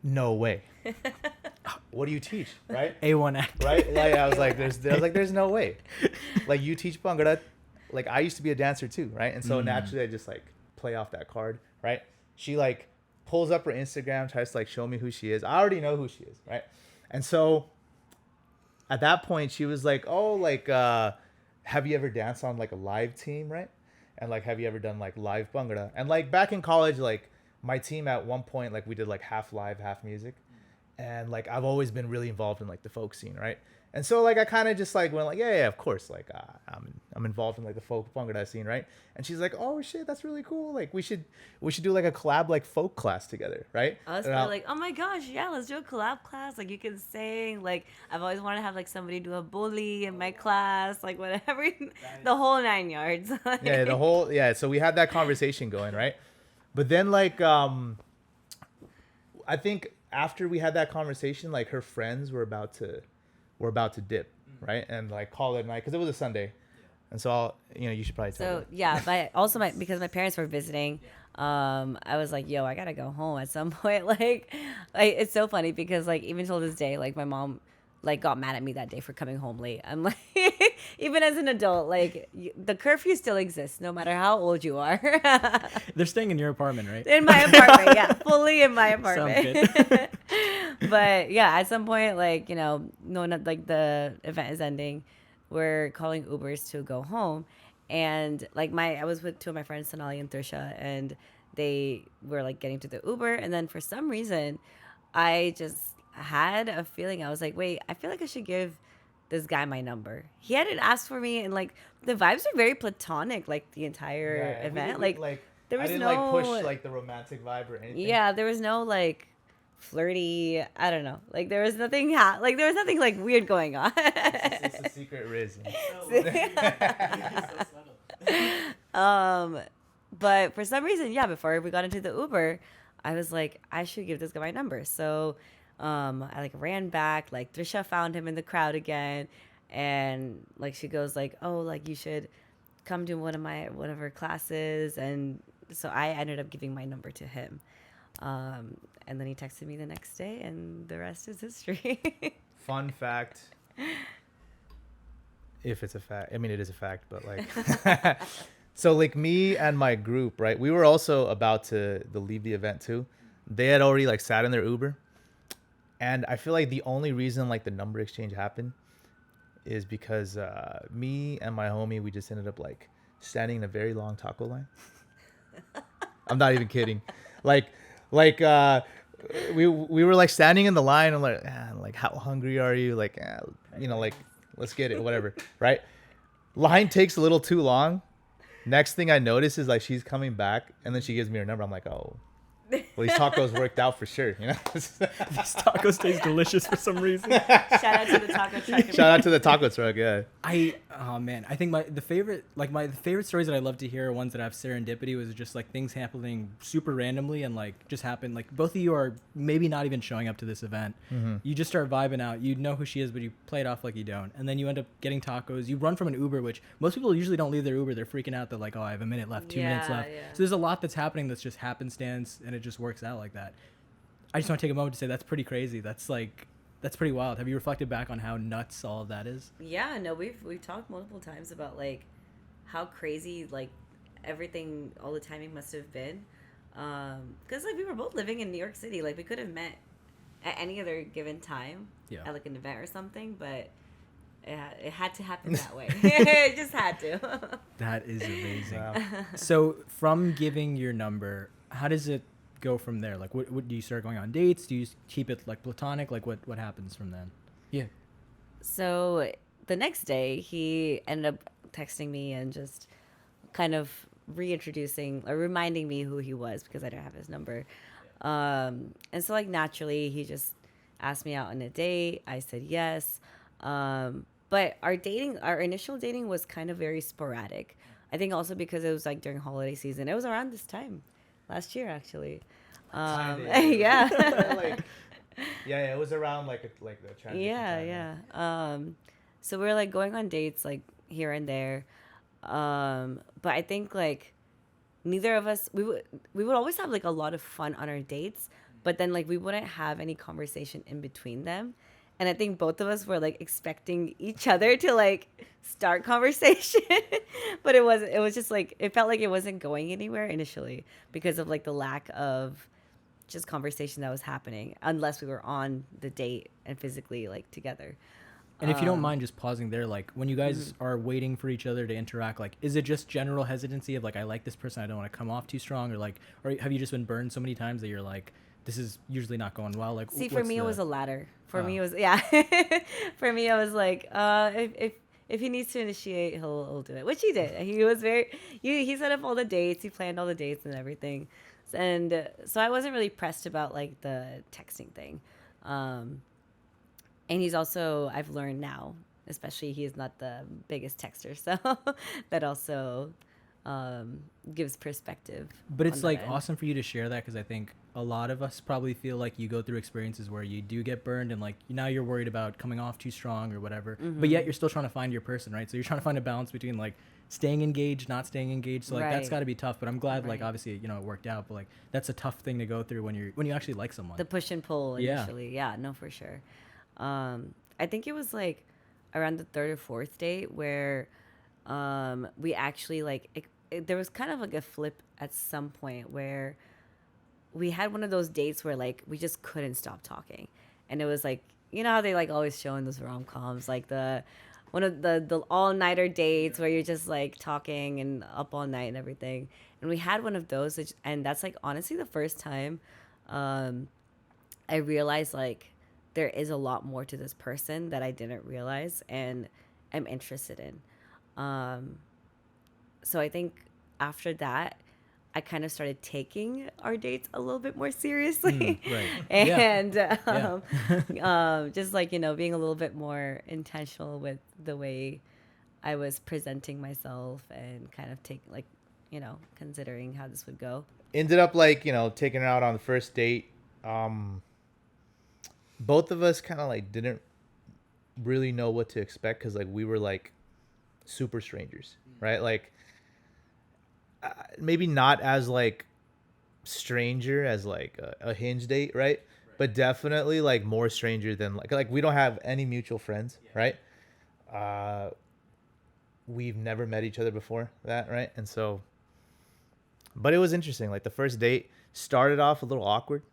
no way. What do you teach, right? A1 act. Right? Like I was like, there's no way. Like you teach Bhangra. Like I used to be a dancer too, right? And so naturally I just like play off that card, right? She like pulls up her Instagram, tries to like show me who she is. I already know who she is, right? And so at that point she was like, oh, like have you ever danced on like a live team, right? And like, have you ever done like live Bhangra? And like back in college, like my team at one point, like we did like half live, half music. And like I've always been really involved in like the folk scene, right? And so like I kind of just like went like, yeah, of course, like I'm involved in like the folk Bhangra scene, right? And she's like, oh shit, that's really cool. Like we should do like a collab like folk class together, right? I was probably like, oh my gosh, yeah, let's do a collab class. Like you can sing. Like I've always wanted to have like somebody do a bully in my class, like whatever, the whole 9 yards. So we had that conversation going, right? But then like I think after we had that conversation, like her friends were about to dip, right? And like call it a night because it was a Sunday. And so you should probably tell So them. yeah, but also because my parents were visiting, I was like, yo, I gotta go home at some point. Like it's so funny because like even till this day, like my mom like got mad at me that day for coming home late. I'm like, even as an adult, like the curfew still exists no matter how old you are. They're staying in your apartment, right? In my apartment, yeah, fully in my apartment. Sounds good. But yeah, at some point, like knowing like the event is ending, we're calling Ubers to go home, and like I was with two of my friends, Sonali and Trisha, and they were like getting to the Uber, and then for some reason, I just had a feeling. I was like, wait, I feel like I should give this guy my number. He hadn't asked for me, and like the vibes were very platonic, like the entire event. Like there was I didn't no like push like the romantic vibe or anything. yeah, there was no like flirty. I don't know. Like there was nothing. There was nothing like weird going on. It's a secret Riz. But for some reason, yeah, before we got into the Uber, I was like, I should give this guy my number. So I like ran back, like Trisha found him in the crowd again, and like she goes like, oh, like you should come to one of her classes, and so I ended up giving my number to him. And then he texted me the next day, and the rest is history. Fun fact. If it's a fact, I mean it is a fact, but like so like me and my group, right? We were also about to leave the event too. They had already like sat in their Uber. And I feel like the only reason like the number exchange happened is because me and my homie, we just ended up like standing in a very long taco line. I'm not even kidding. Like we were like standing in the line and like how hungry are you? Like, like let's get it, whatever. Right? Line takes a little too long. Next thing I notice is like she's coming back and then she gives me her number. I'm like, oh. Well, these tacos worked out for sure, you know. These tacos taste delicious for some reason. Shout out to the taco truck. Shout out to the taco truck, yeah. Oh man, I think the favorite stories that I love to hear are ones that have serendipity, was just like things happening super randomly and like just happen. Like both of you are maybe not even showing up to this event. Mm-hmm. You just start vibing out. You know who she is, but you play it off like you don't, and then you end up getting tacos. You run from an Uber, which most people usually don't leave their Uber. They're freaking out. They're like, oh, I have a minute left, 2 minutes left. Yeah. So there's a lot that's happening that's just happenstance, and it just works out like that. I just want to take a moment to say that's pretty crazy. That's pretty wild. Have you reflected back on how nuts all of that is? Yeah, no, we've talked multiple times about like how crazy like everything, all the timing must have been. Because like we were both living in New York City, like we could have met at any other given time at like an event or something, but it had to happen that way. It just had to. That is amazing. Wow. So from giving your number, how does it go from there? Like what do you start going on dates? Do you keep it like platonic? Like what happens from then? Yeah. So the next day he ended up texting me and just kind of reintroducing or reminding me who he was because I didn't have his number. And so like naturally he just asked me out on a date. I said yes. But our initial dating was kind of very sporadic. I think also because it was like during holiday season. It was around this time last year actually. Yeah. It was around like the transition time. So we were like going on dates like here and there. But I think like neither of us, we would always have like a lot of fun on our dates, but then like we wouldn't have any conversation in between them. And I think both of us were like expecting each other to like start conversation, but it wasn't. It was just like it felt like it wasn't going anywhere initially because of like the lack of just conversation that was happening, unless we were on the date and physically like together. And if you don't mind just pausing there, like when you guys are waiting for each other to interact, like is it just general hesitancy of like I like this person, I don't want to come off too strong, or like, or have you just been burned so many times that you're like, this is usually not going well? Like, see, for me it was a ladder. For me it was For me I was like, if he needs to initiate, he'll do it, which he did. He was he set up all the dates, he planned all the dates and everything, and so I wasn't really pressed about like the texting thing. And he's also, I've learned now, especially he is not the biggest texter, so that also gives perspective. But it's like awesome for you to share that, because I think a lot of us probably feel like you go through experiences where you do get burned and like now you're worried about coming off too strong or whatever, but yet you're still trying to find your person, right? So you're trying to find a balance between like staying engaged, not staying engaged. So like that's got to be tough, but I'm glad like obviously, it worked out, but like that's a tough thing to go through when you actually like someone. The push and pull initially. Yeah, no, for sure. I think it was like around the third or fourth date where we actually like there was kind of like a flip at some point where we had one of those dates where like we just couldn't stop talking, and it was like, you know how they like always show in those rom-coms like the one of the all-nighter dates where you're just like talking and up all night and everything. And we had one of those, and that's like honestly the first time I realized like there is a lot more to this person that I didn't realize and I'm interested in. So I think after that, I kind of started taking our dates a little bit more seriously. Right. And Yeah. just like, being a little bit more intentional with the way I was presenting myself and kind of considering how this would go. Ended up like, taking her out on the first date. Both of us kind of like didn't really know what to expect because like we were like super strangers, right? Like maybe not as like stranger as like a hinge date, right? But definitely like more stranger than like we don't have any mutual friends, right? We've never met each other before that, right? And so, but it was interesting. Like the first date started off a little awkward.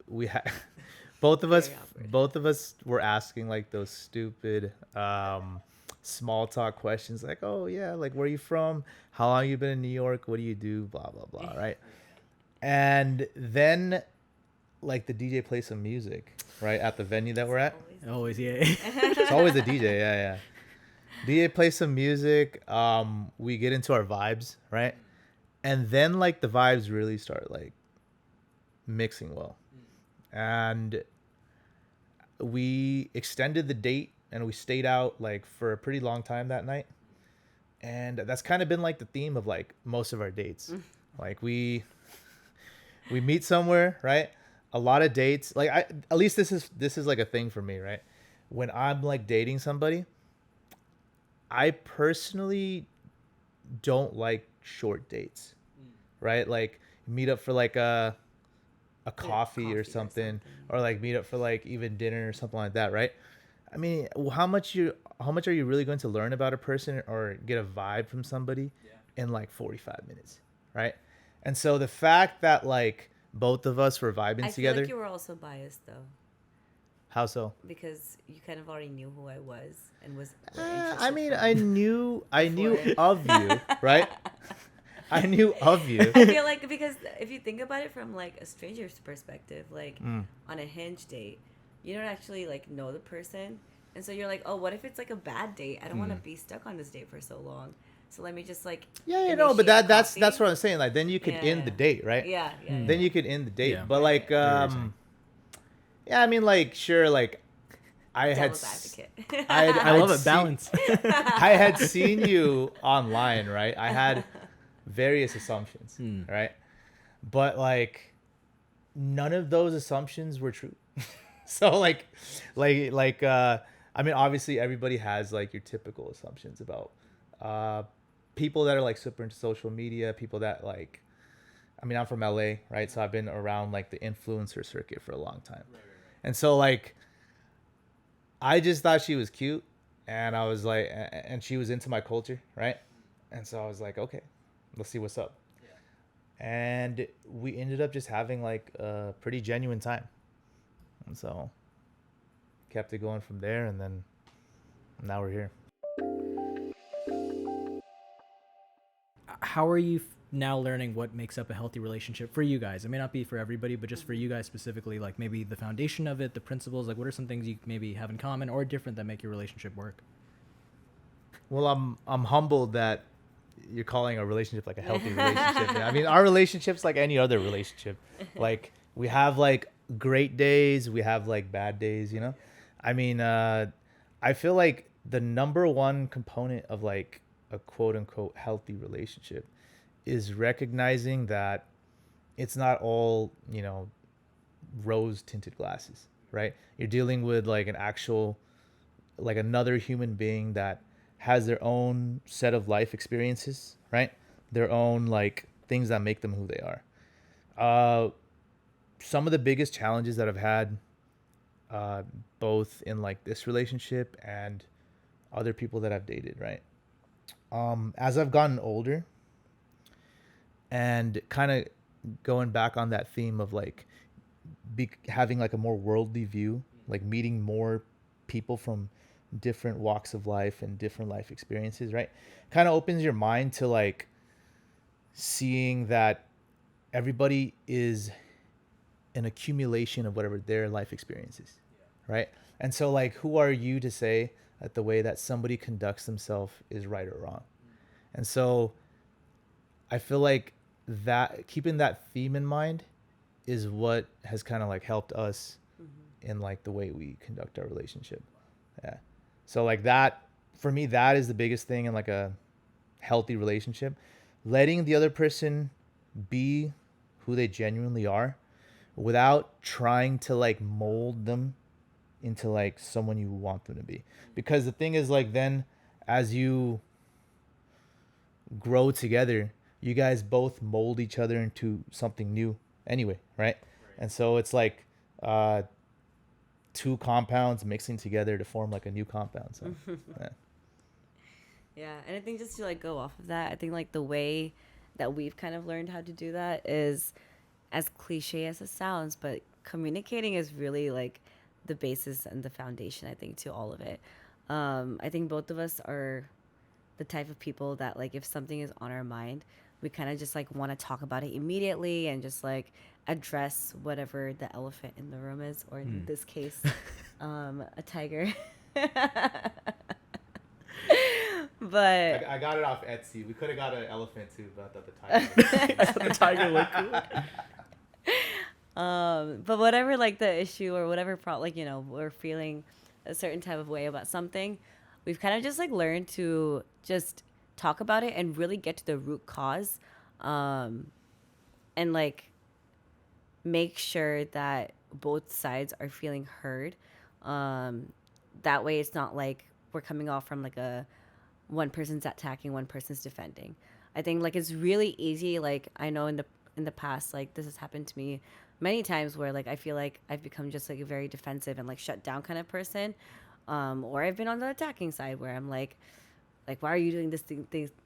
We had both of us Very awkward. both of us were asking like those stupid small talk questions like, oh yeah, like where are you from, how long you been in New York, what do you do, blah blah blah, right? And then like the DJ plays some music right at the venue that we're at. Always, yeah. It's always a DJ, yeah. DJ plays some music, we get into our vibes, right? And then like the vibes really start like mixing well. And we extended the date and we stayed out like for a pretty long time that night. And that's kind of been like the theme of like most of our dates. Like we meet somewhere, right? A lot of dates, like at least this is like a thing for me, right? When I'm like dating somebody, I personally don't like short dates, right? Like meet up for like a coffee or something, or like meet up for like even dinner or something like that, right? I mean, how much are you really going to learn about a person or get a vibe from somebody in like 45 minutes, right? And so the fact that like both of us were vibing I feel together, like you were also biased though, how so? because you kind of already knew who I was and were I interested mean, from I knew before. of you, right? I knew of you. I feel like because if you think about it from like a stranger's perspective, like on a hinge date, you don't actually like know the person, and so you're like, oh, what if it's like a bad date? I don't want to be stuck on this date for so long, so let me just like Yeah, but initiate that's coffee. what I'm saying. Like then you could end the date, right? Yeah. Then you could end the date. Yeah. But like yeah, I mean like sure, like I had Devil's advocate. I love it. Balance. I had seen you online, right? I had various assumptions, right? But like none of those assumptions were true. So like I mean obviously everybody has like your typical assumptions about people that are like super into social media, people that like, I mean I'm from LA, right? So I've been around like the influencer circuit for a long time. And so like I just thought she was cute, and I was like, and she was into my culture, right? And so I was like, okay, let's see what's up. And we ended up just having like a pretty genuine time, and so kept it going from there, and then now we're here. How are you now learning what makes up a healthy relationship for you guys? It may not be for everybody, but just for you guys specifically, like maybe the foundation of it, the principles, like what are some things you maybe have in common or different that make your relationship work? Well, I'm humbled that you're calling a relationship like a healthy relationship. I mean, our relationship's like any other relationship. Like we have like great days, we have like bad days, you know? I mean, I feel like the number one component of like a quote unquote healthy relationship is recognizing that it's not all, rose tinted glasses, right? You're dealing with like an actual, like another human being that has their own set of life experiences, right? Their own like things that make them who they are. Some of the biggest challenges that I've had, both in like this relationship and other people that I've dated, right? As I've gotten older and kind of going back on that theme of like having like a more worldly view, like meeting more people from different walks of life and different life experiences, right? Kind of opens your mind to like seeing that everybody is an accumulation of whatever their life experience is, right? And so like, who are you to say that the way that somebody conducts themselves is right or wrong? And so I feel like that keeping that theme in mind is what has kind of like helped us in like the way we conduct our relationship. Yeah. So like that, for me, that is the biggest thing in like a healthy relationship. Letting the other person be who they genuinely are without trying to like mold them into like someone you want them to be. Because the thing is like, then as you grow together, you guys both mold each other into something new anyway, right? And so it's like two compounds mixing together to form like a new compound. So yeah. Yeah, and I think just to like go off of that, I think like the way that we've kind of learned how to do that is, as cliche as it sounds, but communicating is really like the basis and the foundation, I think, to all of it. I think both of us are the type of people that like if something is on our mind, we kind of just like want to talk about it immediately and just like address whatever the elephant in the room is, or in this case, a tiger. But I got it off Etsy. We could have got an elephant too, but I thought the tiger. I thought the tiger looked cool. but whatever like the issue or whatever like, you know, we're feeling a certain type of way about something, we've kind of just like learned to just talk about it and really get to the root cause, and like make sure that both sides are feeling heard. That way it's not like we're coming off from like a one person's attacking, one person's defending. I think like it's really easy. Like I know in the past, like this has happened to me many times where like I feel like I've become just like a very defensive and like shut down kind of person, or I've been on the attacking side where I'm like why are you doing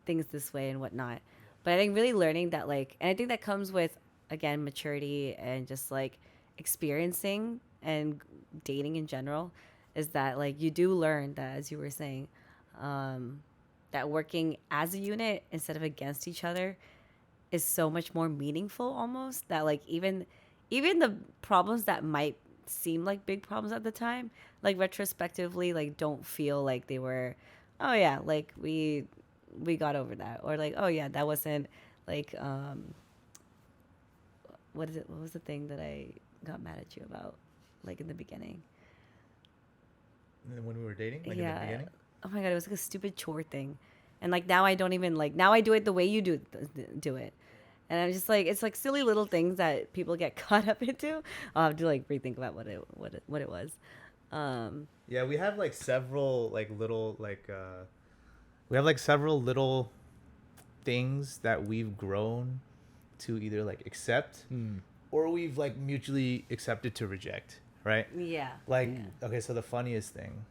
things this way and whatnot. But I think really learning that like, and I think that comes with again maturity and just like experiencing and dating in general, is that like you do learn that, as you were saying, that working as a unit instead of against each other is so much more meaningful almost, that like even the problems that might seem like big problems at the time, like retrospectively, like don't feel like they were, oh yeah, like we got over that, or like, oh yeah, that wasn't like what was the thing that I got mad at you about like in the beginning? When we were dating, like yeah. in the beginning. Oh my god, it was like a stupid chore thing, and like now I don't even like, now I do it the way you do it, and I'm just like, it's like silly little things that people get caught up into. I'll have to like rethink about what it was. Yeah, we have like several like little like we have like several little things that we've grown to either like accept or we've like mutually accepted to reject, right? Yeah. Like yeah. okay, so the funniest thing.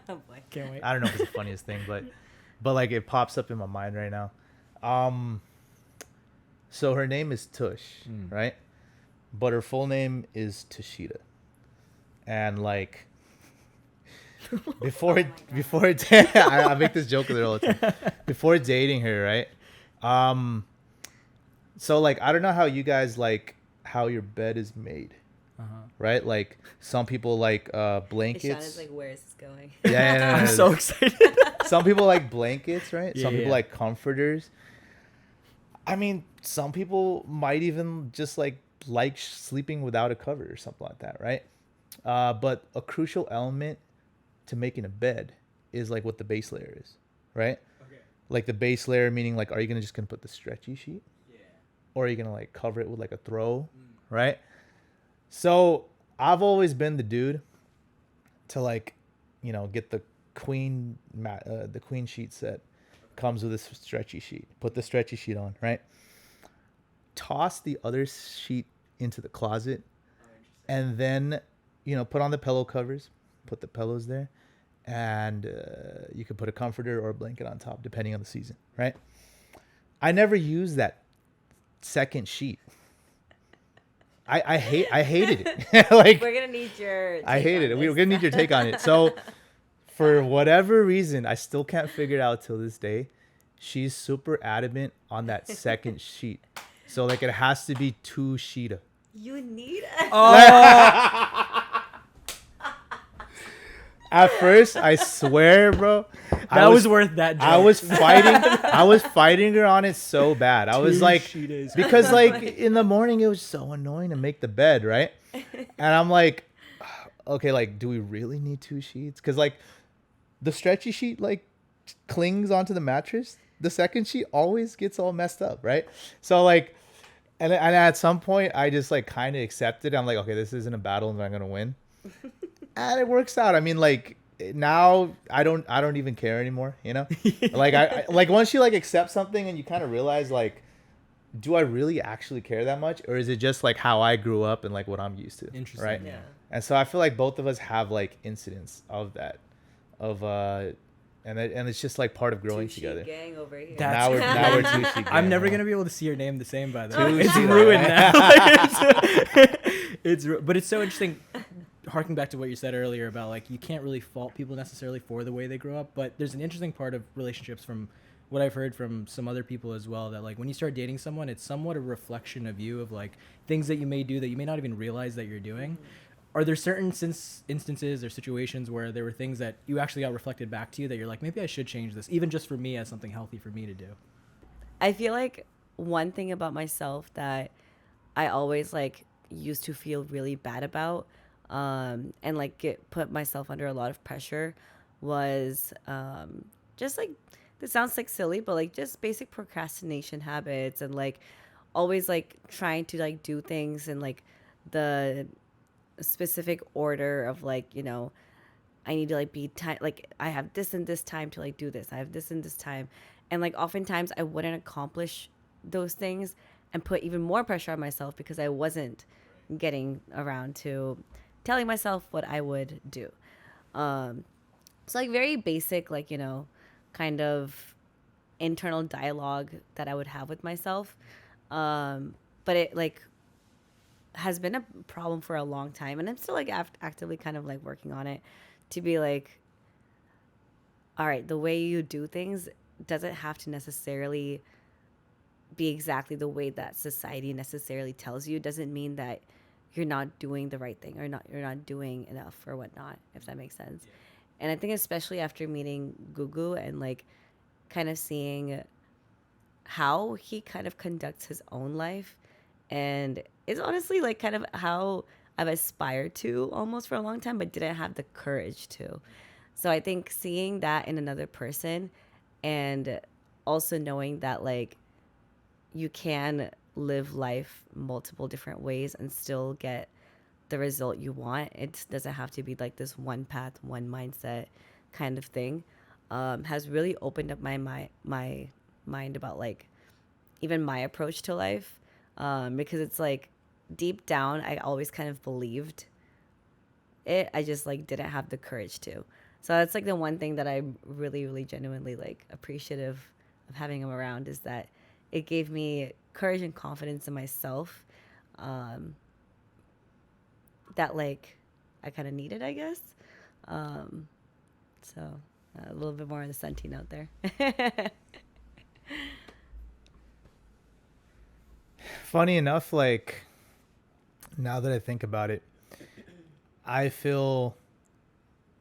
Oh boy. Can't wait. I don't know if it's the funniest thing, but like it pops up in my mind right now. So her name is Tush, right? But her full name is Tushita. And like before I make this joke with her all the time. Before dating her, right? So like I don't know how you guys like how your bed is made. Right? Like some people like blankets. Ishana's like, where is this going? Yeah, I'm so excited. Some people like blankets, right? Yeah, Some people yeah. like comforters. I mean, some people might even just like sleeping without a cover or something like that, right? But a crucial element to making a bed is like what the base layer is, right? Okay. Like the base layer, meaning like, are you gonna put the stretchy sheet? Yeah. Or are you gonna like cover it with like a throw, right? So I've always been the dude to like, you know, get the queen sheet set. Comes with a stretchy sheet. Put the stretchy sheet on, right? Toss the other sheet into the closet, and then, you know, put on the pillow covers. Put the pillows there, and you could put a comforter or a blanket on top, depending on the season, right? I never used that second sheet. I hated it. Like we're gonna need your. I hated it. On We were this. gonna need your take on it. So for whatever reason, I still can't figure it out till this day. She's super adamant on that second sheet. So like it has to be Tushita. You need At first, I swear, bro, That was worth that joke. I was fighting her on it so bad. I was like, Tushita is because like in the morning it was so annoying to make the bed, right? And I'm like, okay, like, do we really need 2 sheets? Because like the stretchy sheet like clings onto the mattress. The second sheet always gets all messed up, right? So like, and at some point I just like kind of accepted. I'm like, okay, this isn't a battle and I'm gonna win. And it works out. I mean, like now I don't even care anymore, you know? Like I like once you like accept something and you kind of realize like, do I really actually care that much, or is it just like how I grew up and like what I'm used to? Interesting. Right? Yeah. And so I feel like both of us have like incidents of that, and it's just like part of growing Two-sheet together. gang over here. That's Now we're 2 sheet. I'm never gonna be able to see your name the same, by the way. Tushita. It's ruined now. But it's so interesting. Harking back to what you said earlier about like you can't really fault people necessarily for the way they grow up, but there's an interesting part of relationships from what I've heard from some other people as well, that like when you start dating someone, it's somewhat a reflection of you, of like things that you may do that you may not even realize that you're doing. Are there certain instances or situations where there were things that you actually got reflected back to you that you're like, maybe I should change this, even just for me as something healthy for me to do? I feel like one thing about myself that I always like used to feel really bad about, and like put myself under a lot of pressure was just like, this sounds like silly, but like just basic procrastination habits, and like always like trying to like do things in like the specific order of like, you know, I need to like be time, like I have this and this time to like do this, I have this and this time, and like oftentimes I wouldn't accomplish those things and put even more pressure on myself because I wasn't getting around to telling myself what I would do. So like very basic, like, you know, kind of internal dialogue that I would have with myself. But it like has been a problem for a long time, and I'm still like actively kind of like working on it, to be like, all right, the way you do things doesn't have to necessarily be exactly the way that society necessarily tells you. It doesn't mean that you're not doing the right thing, or you're not doing enough or whatnot, if that makes sense. Yeah. And I think especially after meeting Gugu and like kind of seeing how he kind of conducts his own life, and it's honestly like kind of how I've aspired to almost for a long time, but didn't have the courage to. So I think seeing that in another person, and also knowing that like you can live life multiple different ways and still get the result you want. It doesn't have to be like this one path, one mindset kind of thing. Has really opened up my mind about like even my approach to life, because it's like deep down I always kind of believed it. I just like didn't have the courage to. So that's like the one thing that I'm really, really genuinely like appreciative of having him around, is that it gave me courage and confidence in myself, that like I kind of needed, I guess. So a little bit more on the Sunty note there. Funny enough, like now that I think about it, I feel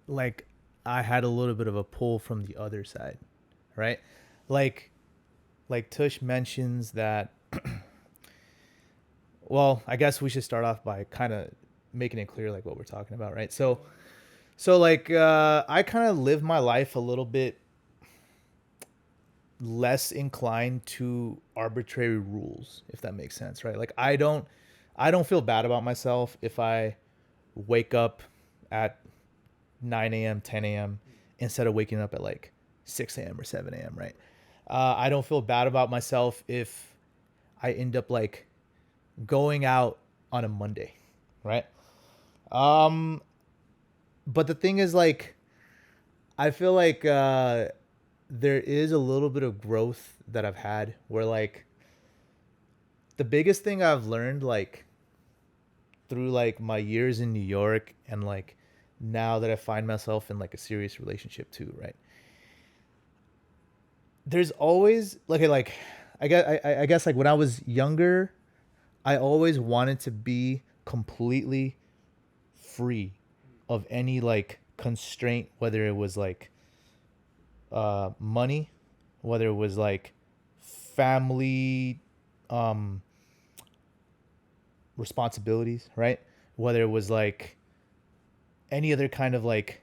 like I had a little bit of a pull from the other side, right? Like Tush mentions that. Well, I guess we should start off by kind of making it clear like what we're talking about, right? So like I kind of live my life a little bit less inclined to arbitrary rules, if that makes sense, right? Like I don't feel bad about myself if I wake up at 9 a.m., 10 a.m. instead of waking up at like 6 a.m. or 7 a.m., right? I don't feel bad about myself if I end up like going out on a Monday, right? But the thing is, like, I feel like there is a little bit of growth that I've had where like the biggest thing I've learned like through like my years in New York and like now that I find myself in like a serious relationship too, right? There's always like I guess like when I was younger, I always wanted to be completely free of any like constraint, whether it was like money, whether it was like family responsibilities, right? Whether it was like any other kind of like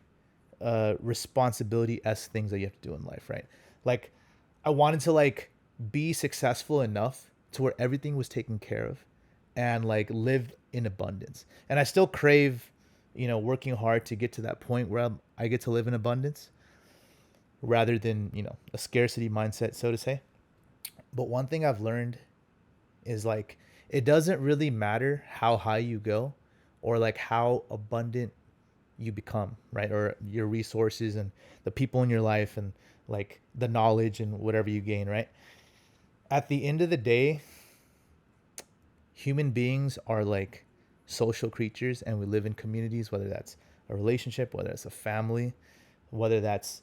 responsibility as things that you have to do in life, right? Like I wanted to like be successful enough to where everything was taken care of and like live in abundance. And I still crave, working hard to get to that point where I get to live in abundance rather than, a scarcity mindset, so to say. But one thing I've learned is like, it doesn't really matter how high you go or like how abundant you become, right? Or your resources and the people in your life and like the knowledge and whatever you gain, right? At the end of the day, human beings are like social creatures and we live in communities, whether that's a relationship, whether it's a family, whether that's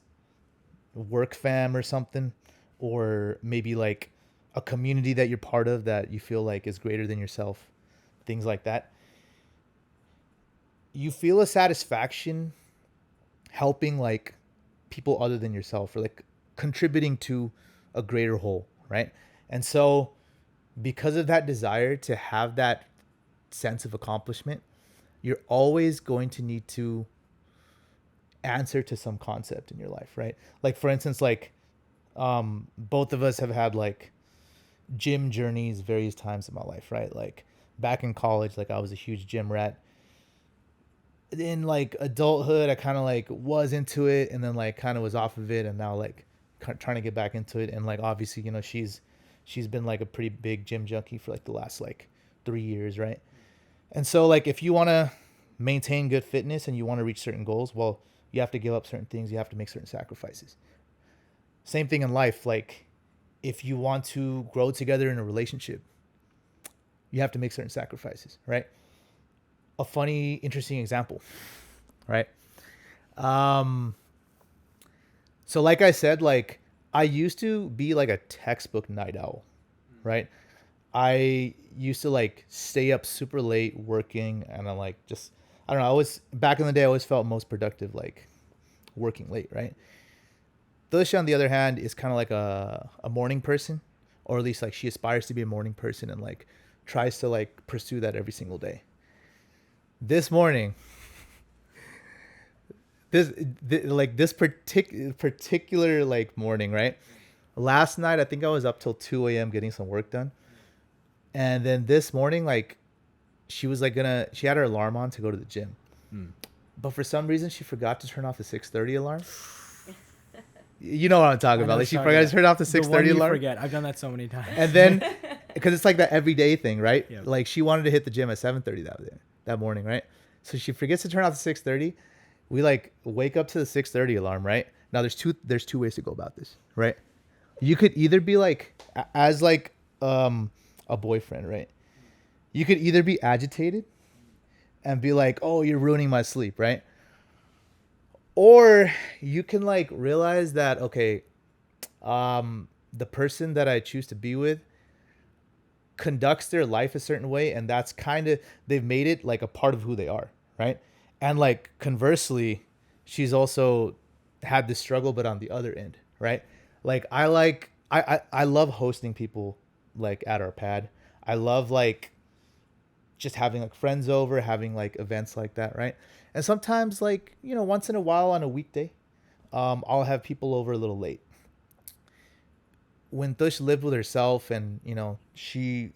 work fam or something, or maybe like a community that you're part of that you feel like is greater than yourself, things like that. You feel a satisfaction helping like people other than yourself or like contributing to a greater whole, right? And so because of that desire to have that sense of accomplishment, you're always going to need to answer to some concept in your life, right? Like for instance, like both of us have had like gym journeys various times in my life, right? Like back in college, like I was a huge gym rat. In like adulthood, I kind of like was into it and then like kind of was off of it, and now like trying to get back into it. And like obviously, she's been like a pretty big gym junkie for like the last like 3 years, right? And so like if you want to maintain good fitness and you want to reach certain goals, well, you have to give up certain things, you have to make certain sacrifices. Same thing in life. Like if you want to grow together in a relationship, you have to make certain sacrifices, right? A funny, interesting example, right? So like I said, like I used to be like a textbook night owl, right? I used to like stay up super late working, and I like just, I don't know, I always, back in the day, I always felt most productive like working late, right? Tush, on the other hand, is kind of like a morning person, or at least like she aspires to be a morning person and like tries to like pursue that every single day. This morning, this particular like morning, right? Last night, I think I was up till 2 a.m. getting some work done. And then this morning, like she was like she had her alarm on to go to the gym. But for some reason, she forgot to turn off the 6:30 alarm. You know what I'm talking about. Like she forgot to turn off the 6:30 alarm. Forget. I've done that so many times. And then, because it's like that everyday thing, right? Yep. Like she wanted to hit the gym at 7:30 that morning, right? So she forgets to turn off the 6:30. We like wake up to the 6:30 alarm, right? Now there's two ways to go about this, right? You could either be like, as like a boyfriend, right? You could either be agitated and be like, oh, you're ruining my sleep, right? Or you can like realize that, okay, the person that I choose to be with conducts their life a certain way, and that's kind of, they've made it like a part of who they are, right? And like conversely, she's also had this struggle, but on the other end, right? Like I love hosting people like at our pad. I love like just having like friends over, having like events like that, right? And sometimes like, once in a while on a weekday, I'll have people over a little late. When Tush lived with herself and, she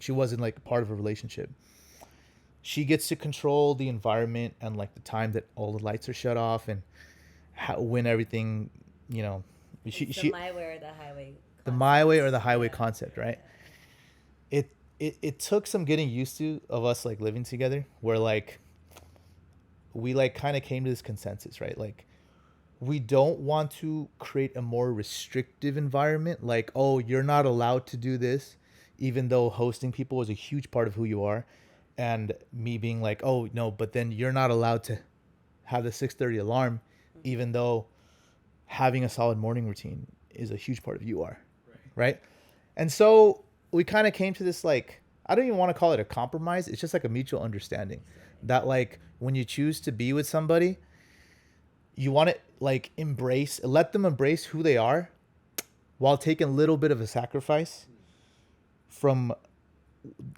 wasn't like part of a relationship, she gets to control the environment and like the time that all the lights are shut off and when everything, the my way or the highway. The my way or the highway concept, right? Yeah. It took some getting used to of us like living together, where like we like kind of came to this consensus, right? Like we don't want to create a more restrictive environment, like, oh, you're not allowed to do this, even though hosting people is a huge part of who you are. And me being like, oh no, but then you're not allowed to have the 6:30 alarm, even though having a solid morning routine is a huge part of who you are, right? And so we kind of came to this, like, I don't even want to call it a compromise. It's just like a mutual understanding that, like, when you choose to be with somebody, you want to, like, let them embrace who they are while taking a little bit of a sacrifice from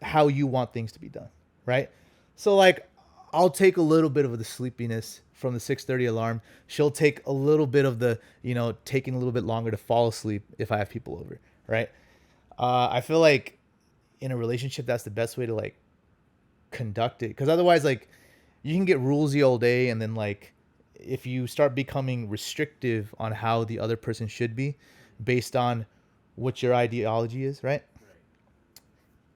how you want things to be done, right? So, like, I'll take a little bit of the sleepiness from the 6:30 alarm. She'll take a little bit of the, taking a little bit longer to fall asleep if I have people over, right? I feel like in a relationship, that's the best way to, like, conduct it. Because otherwise, like, you can get rulesy all day, and then, like, if you start becoming restrictive on how the other person should be based on what your ideology is, right?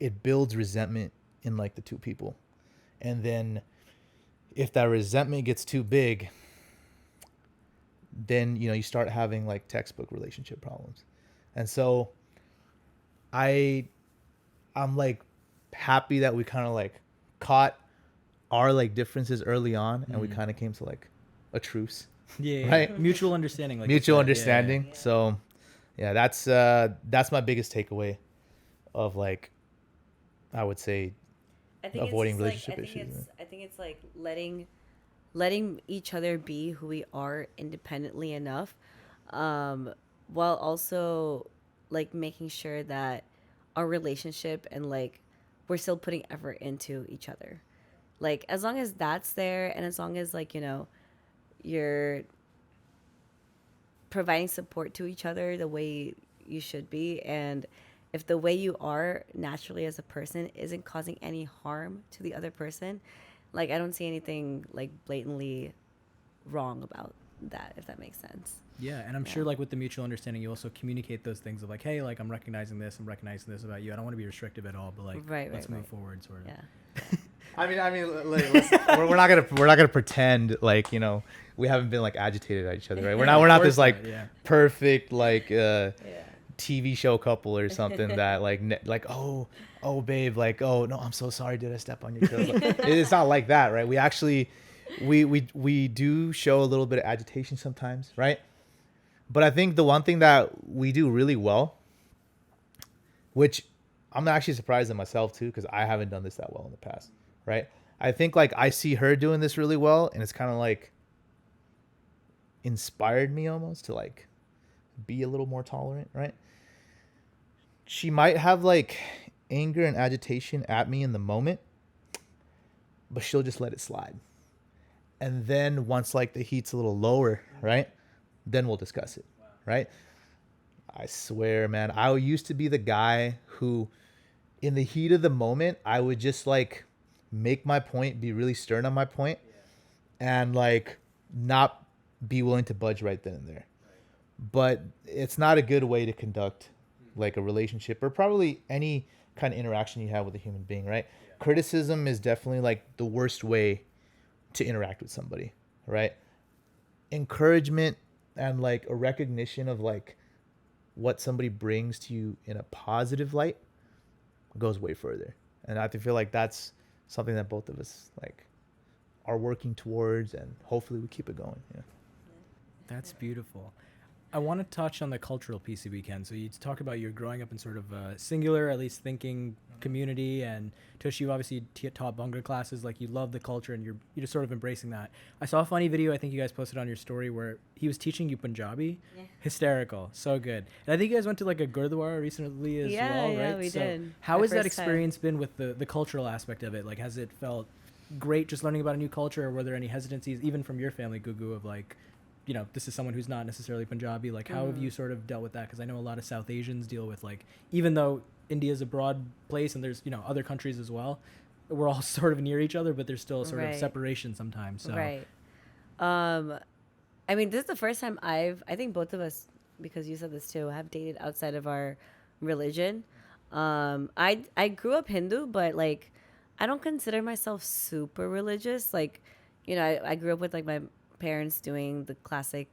It builds resentment in, like, the two people. And then if that resentment gets too big, then, you start having, like, textbook relationship problems. And so I'm, like, happy that we kind of, like, caught our, like, differences early on, and we kind of came to, like, a truce. Yeah, right? Mutual understanding. Like Mutual you said. understanding. Yeah. So, yeah, that's my biggest takeaway of, like, I would say, avoiding relationship issues. I think it's like letting each other be who we are independently enough, while also, like, making sure that our relationship and, like, we're still putting effort into each other. Like, as long as that's there, and as long as, like, you're providing support to each other the way you should be, and if the way you are naturally as a person isn't causing any harm to the other person, like, I don't see anything, like, blatantly wrong about that, if that makes sense. Yeah, and I'm sure, like, with the mutual understanding, you also communicate those things of, like, hey, like, I'm recognizing this about you. I don't want to be restrictive at all, but, like, let's move forward, sort of. Yeah. I mean, we're not gonna pretend like, we haven't been, like, agitated at each other, right? We're not this, like, perfect, like, TV show couple or something that, like, oh babe, like, oh no, I'm so sorry, did I step on your toes? Like, it's not like that, right? We actually we do show a little bit of agitation sometimes, right? But I think the one thing that we do really well, which I'm actually surprised at myself too, because I haven't done this that well in the past, right? I think, like, I see her doing this really well, and it's kind of, like, inspired me almost to, like, be a little more tolerant, right? She might have, like, anger and agitation at me in the moment, but she'll just let it slide. And then once, like, the heat's a little lower, right, then we'll discuss it, right? I swear, man, I used to be the guy who, in the heat of the moment, I would just, like, make my point, be really stern on my point, and, like, not be willing to budge right then and there. But it's not a good way to conduct, like, a relationship or probably any kind of interaction you have with a human being, right? Criticism is definitely, like, the worst way to interact with somebody, right? Encouragement and, like, a recognition of, like, what somebody brings to you in a positive light goes way further. And I feel like that's something that both of us, like, are working towards, and hopefully we keep it going. Yeah. That's beautiful. I want to touch on the cultural piece of weekend. So you talk about you're growing up in sort of a singular, at least thinking community, and Tush, you obviously taught Bhangra classes. Like, you love the culture, and you're just sort of embracing that. I saw a funny video I think you guys posted on your story where he was teaching you Punjabi. Yeah. Hysterical, so good. And I think you guys went to, like, a gurdwara recently as well, right? Yeah, we did. How has that experience been with the cultural aspect of it? Like, has it felt great just learning about a new culture, or were there any hesitancies, even from your family, Gugu, of, like, this is someone who's not necessarily Punjabi. Like, how have you sort of dealt with that? Because I know a lot of South Asians deal with, like, even though India is a broad place and there's, other countries as well, we're all sort of near each other, but there's still sort of separation sometimes. So. Right. I mean, this is the first time I think both of us, because you said this too, have dated outside of our religion. I grew up Hindu, but, like, I don't consider myself super religious. Like, I grew up with, like, my parents doing the classic,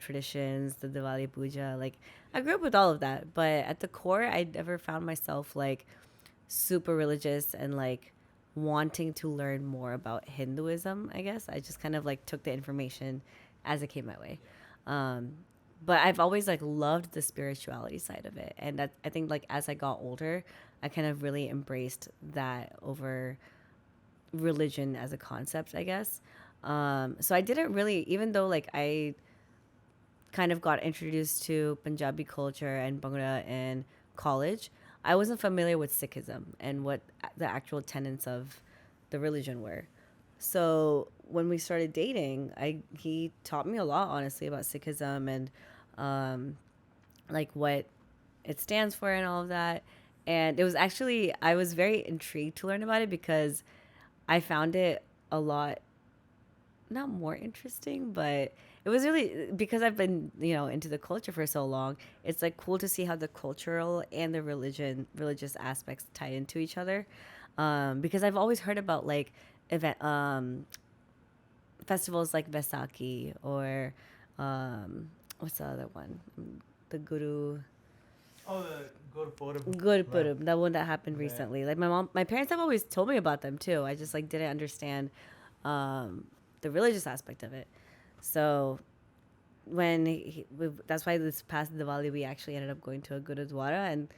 traditions, the Diwali puja. Like, I grew up with all of that, but at the core, I never found myself, like, super religious and, like, wanting to learn more about Hinduism, I guess. I just kind of like took the information as it came my way. But I've always like loved the spirituality side of it. And that, I think like as I got older, I kind of really embraced that over religion as a concept, I guess. So I didn't really, even though like I kind of got introduced to Punjabi culture and Bhangra in college, I wasn't familiar with Sikhism and what the actual tenets of the religion were. So when we started dating, he taught me a lot, honestly, about Sikhism and like what it stands for and all of that. And it was actually, I was very intrigued to learn about it because I found it a lot, not more interesting, but it was really because I've been, into the culture for so long. It's like cool to see how the cultural and the religious aspects tie into each other. Because I've always heard about like event festivals like Vaisakhi or what's the other one? The Guru Oh, the Gurpurab. Gurpurab, that one that happened Right. recently. Like my parents have always told me about them too. I just like didn't understand the religious aspect of it. So when that's why this past Diwali we actually ended up going to a Gurudwara, and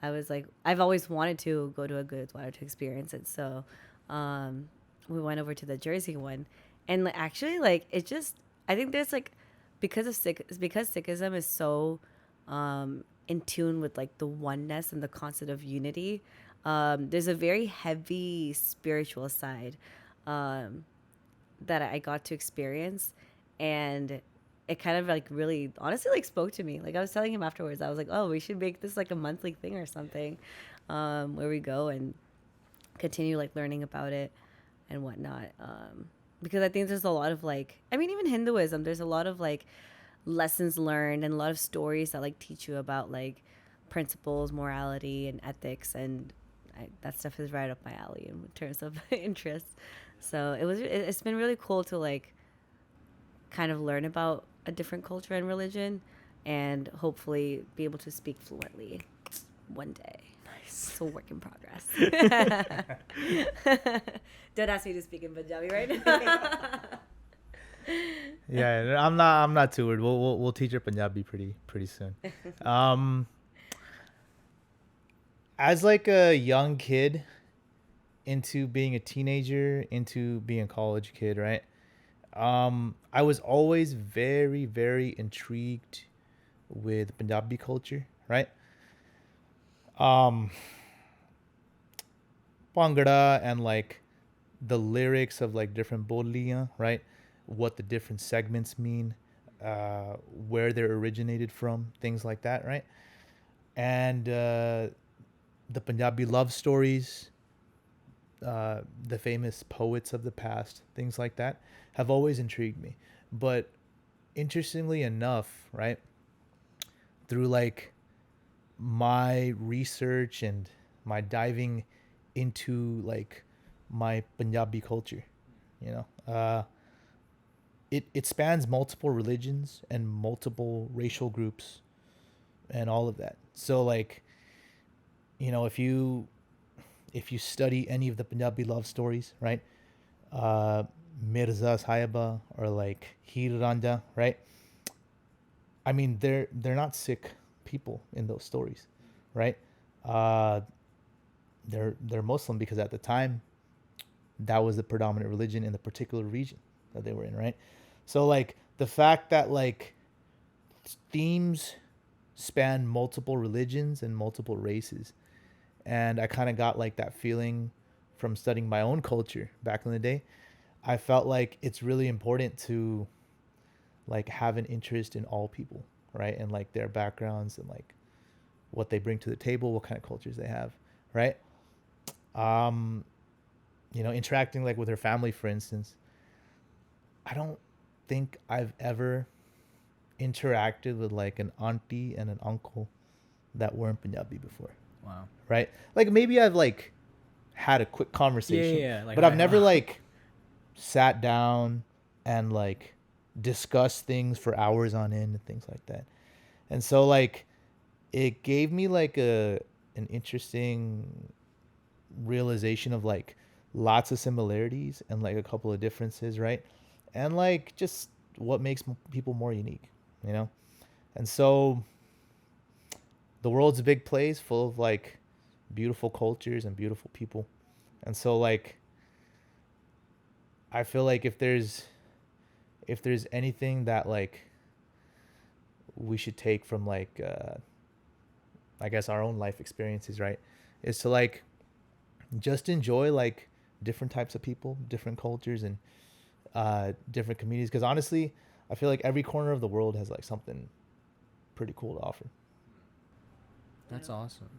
I was like, I've always wanted to go to a Gurudwara to experience it. So we went over to the Jersey one, and like, actually like it just, I think there's like because Sikhism is so in tune with like the oneness and the concept of unity. There's a very heavy spiritual side that I got to experience, and it kind of like really honestly like spoke to me. Like I was telling him afterwards, I was like, oh, we should make this like a monthly thing or something, where we go and continue like learning about it and whatnot. Because I think there's a lot of like, I mean, even Hinduism, there's a lot of like lessons learned and a lot of stories that like teach you about like principles, morality, and ethics, and that stuff is right up my alley in terms of interest. So it's been really cool to like kind of learn about a different culture and religion, and hopefully be able to speak fluently one day. Nice. It's a work in progress. Don't ask me to speak in Punjabi right now. Yeah, I'm not too worried. We'll teach her Punjabi pretty soon. As like a young kid into being a teenager, into being a college kid, right? I was always very, very intrigued with Punjabi culture, right? Bhangra and like the lyrics of like different boliyan, right? What the different segments mean, where they're originated from, things like that, right? And the Punjabi love stories, the famous poets of the past, things like that, have always intrigued me. But interestingly enough, right, through like my research and my diving into like my Punjabi culture, you know, it spans multiple religions and multiple racial groups and all of that. So like, if you study any of the Punjabi love stories, right? Mirza Sahiba or like Heer Ranja, right? I mean, they're not sick people in those stories, right? Uh, they're Muslim because at the time that was the predominant religion in the particular region that they were in, right? So like the fact that like themes span multiple religions and multiple races, and I kind of got like that feeling from studying my own culture back in the day. I felt like it's really important to like have an interest in all people, right? And like their backgrounds and like what they bring to the table, what kind of cultures they have, right? Interacting like with her family, for instance. I don't think I've ever interacted with like an auntie and an uncle that weren't Punjabi before. Wow. Right? Like maybe I've like had a quick conversation, Yeah. Like, but I've never like sat down and like discussed things for hours on end and things like that. And so like it gave me like an interesting realization of like lots of similarities and like a couple of differences, right? And like just what makes people more unique, you know? And so the world's a big place full of like beautiful cultures and beautiful people. And so like I feel like if there's anything that like we should take from like I guess our own life experiences, right? Is to like just enjoy like different types of people, different cultures, and different communities. Because honestly, I feel like every corner of the world has like something pretty cool to offer. That's awesome.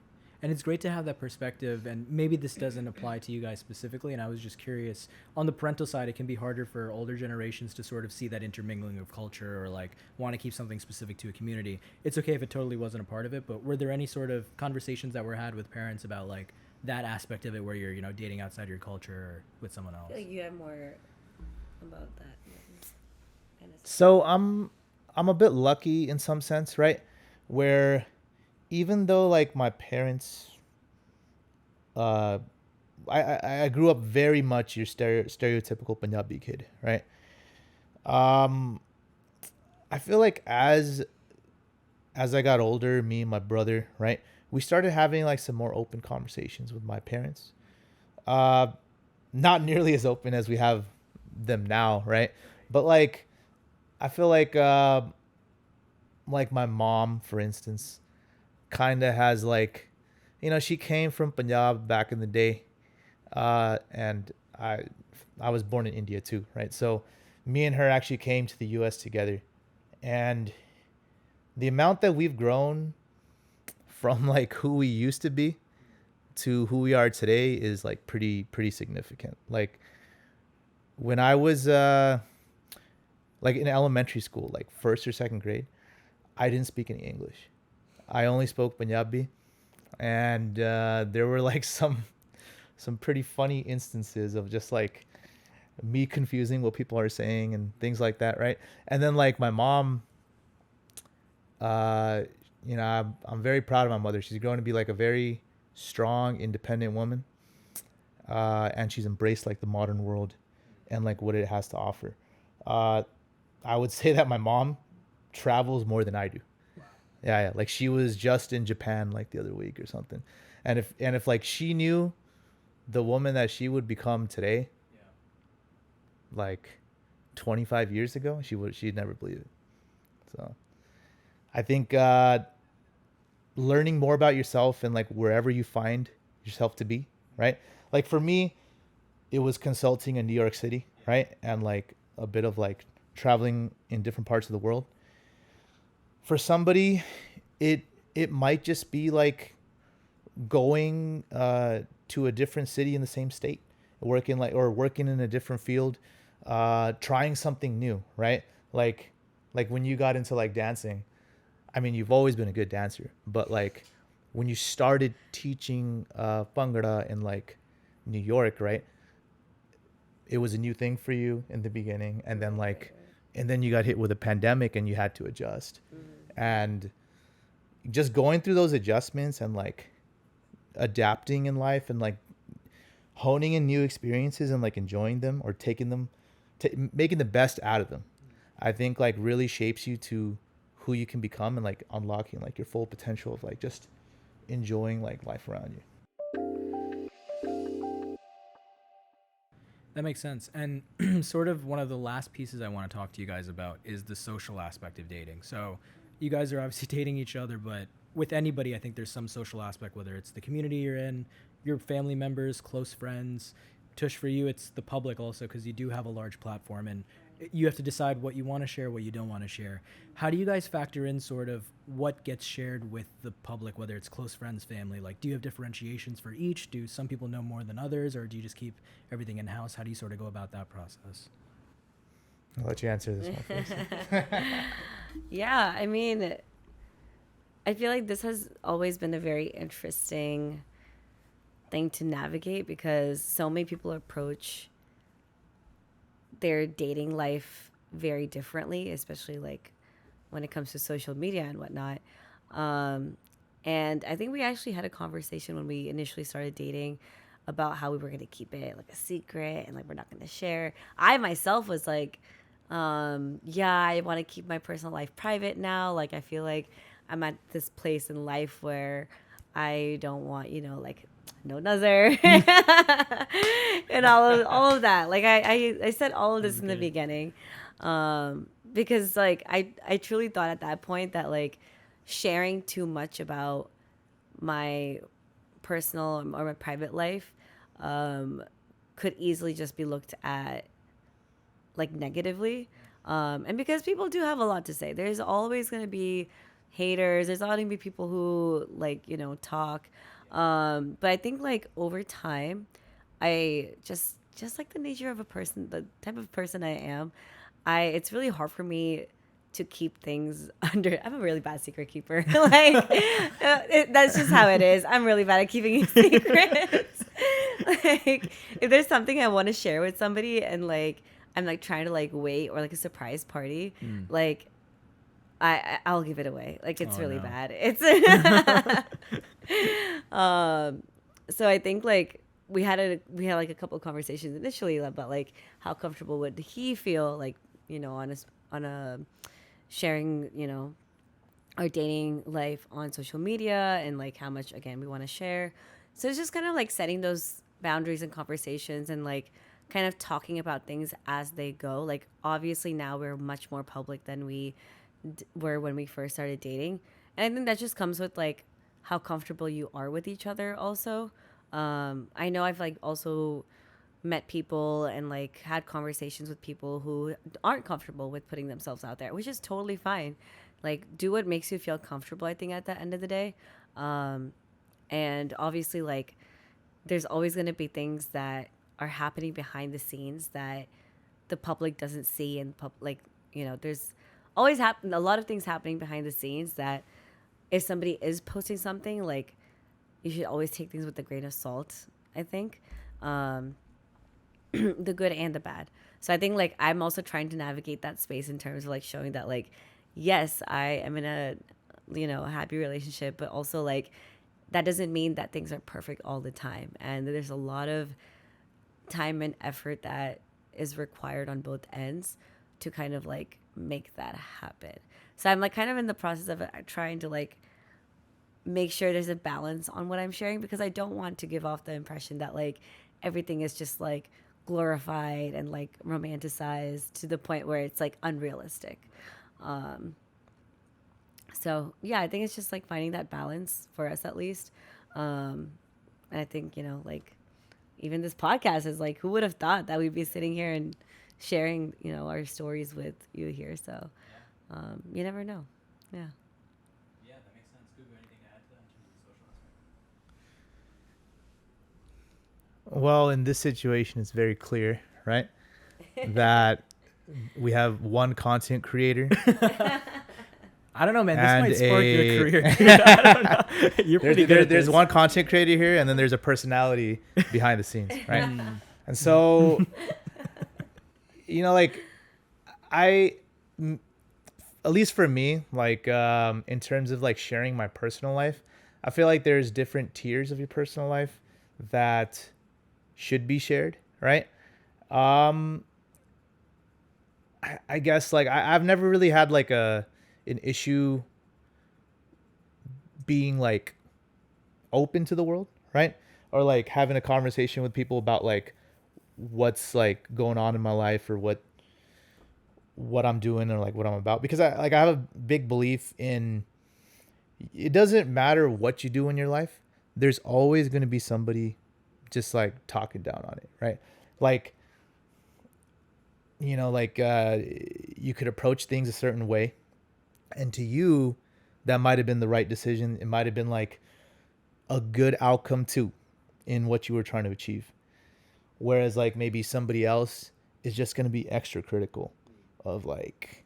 And it's great to have that perspective. And maybe this doesn't apply to you guys specifically. And I was just curious, on the parental side, it can be harder for older generations to sort of see that intermingling of culture or like want to keep something specific to a community. It's okay if it totally wasn't a part of it. But were there any sort of conversations that were had with parents about like that aspect of it where you're, dating outside your culture or with someone else? I feel like you have more about that. So I'm a bit lucky in some sense, right? Where even though like my parents, I grew up very much your stereotypical Punjabi kid, right? I feel like as I got older, me and my brother, right, we started having like some more open conversations with my parents. Not nearly as open as we have them now, right? But like I feel like my mom, for instance, kind of has like, she came from Punjab back in the day, and I was born in India too, right? So me and her actually came to the U.S. together, and the amount that we've grown from like who we used to be to who we are today is like pretty significant. Like when I was like in elementary school, like first or second grade, I didn't speak any English. I only spoke Punjabi, and there were like some pretty funny instances of just like me confusing what people are saying and things like that, right? And then like my mom, I'm very proud of my mother. She's grown to be like a very strong, independent woman, and she's embraced like the modern world and like what it has to offer. I would say that my mom travels more than I do. Yeah. Like she was just in Japan like the other week or something. And if like she knew the woman that she would become today, like 25 years ago, she'd never believe it. So I think learning more about yourself and like wherever you find yourself to be, right? Like for me, it was consulting in New York City, right? And like a bit of like traveling in different parts of the world. For somebody, it might just be like going to a different city in the same state, working in a different field, trying something new, right? Like when you got into like dancing, I mean, you've always been a good dancer, but like when you started teaching Bhangra in like New York, right? It was a new thing for you in the beginning, and then like, and then you got hit with a pandemic and you had to adjust. And just going through those adjustments and like adapting in life and like honing in new experiences and like enjoying them or taking them, making the best out of them, I think like really shapes you to who you can become and like unlocking like your full potential of like just enjoying like life around you. That makes sense. And sort of one of the last pieces I want to talk to you guys about is the social aspect of dating. So you guys are obviously dating each other, but with anybody, I think there's some social aspect, whether it's the community you're in, your family members, close friends. Tush, for you, it's the public also, because you do have a large platform and you have to decide what you want to share, what you don't want to share. How do you guys factor in sort of what gets shared with the public, whether it's close friends, family? Like, do you have differentiations for each? Do some people know more than others, or do you just keep everything in-house? How do you sort of go about that process? I'll let you answer this one first. Yeah, I mean, I feel like this has always been a very interesting thing to navigate because so many people approach their dating life very differently, especially like when it comes to social media and whatnot. And I think we actually had a conversation when we initially started dating about how we were going to keep it like a secret and like we're not going to share. I myself was like, yeah, I want to keep my personal life private now. Like I feel like I'm at this place in life where I don't want, like no nazar and all of that. Like I said all of this in the beginning, because like I truly thought at that point that like sharing too much about my personal or my private life could easily just be looked at like negatively, and because people do have a lot to say, there's always going to be haters, there's always going to be people who like talk, but I think like over time I just like the nature of a person, the type of person I am, it's really hard for me to keep things under. I'm a really bad secret keeper. Like that's just how it is. I'm really bad at keeping secrets. Like if there's something I want to share with somebody and like I'm like trying to like wait, or like a surprise party, like I'll give it away. Like it's really bad. It's so I think like we had like a couple of conversations initially about like how comfortable would he feel like on a sharing our dating life on social media, and like how much again we want to share. So it's just kind of like setting those boundaries and conversations, and like kind of talking about things as they go. Like obviously now we're much more public than we were when we first started dating, and I think that just comes with like how comfortable you are with each other also. I know I've like also met people and like had conversations with people who aren't comfortable with putting themselves out there, which is totally fine. Like do what makes you feel comfortable, I think, at the end of the day. And obviously like there's always going to be things that are happening behind the scenes that the public doesn't see, and there's always a lot of things happening behind the scenes that if somebody is posting something, like you should always take things with a grain of salt, I think. The good and the bad. So I think like I'm also trying to navigate that space in terms of like showing that like, yes, I am in a happy relationship, but also like that doesn't mean that things are perfect all the time, and there's a lot of time and effort that is required on both ends to kind of like make that happen. So I'm like kind of in the process of trying to like make sure there's a balance on what I'm sharing, because I don't want to give off the impression that like everything is just like glorified and like romanticized to the point where it's like unrealistic. So yeah, I think it's just like finding that balance for us at least. And I think, like even this podcast is like, who would have thought that we'd be sitting here and sharing, our stories with you here. So you never know. Yeah. Yeah, that makes sense. Gugu, anything to add to that in terms of the social aspect? Well, in this situation, it's very clear, right? That we have one content creator. I don't know, man. This And might spark your career. Dude. I don't know. You're pretty good at There's this. one content creator here, and then there's a personality behind the scenes, right? And so, like at least for me, like in terms of like sharing my personal life, I feel like there's different tiers of your personal life that should be shared, right? I guess like I've never really had like an issue being like open to the world, right? Or like having a conversation with people about like what's like going on in my life, or what I'm doing, or like what I'm about, because I have a big belief in it doesn't matter what you do in your life, there's always going to be somebody just like talking down on it, right? Like you could approach things a certain way, and to you that might have been the right decision, it might have been like a good outcome too in what you were trying to achieve, whereas like maybe somebody else is just going to be extra critical of like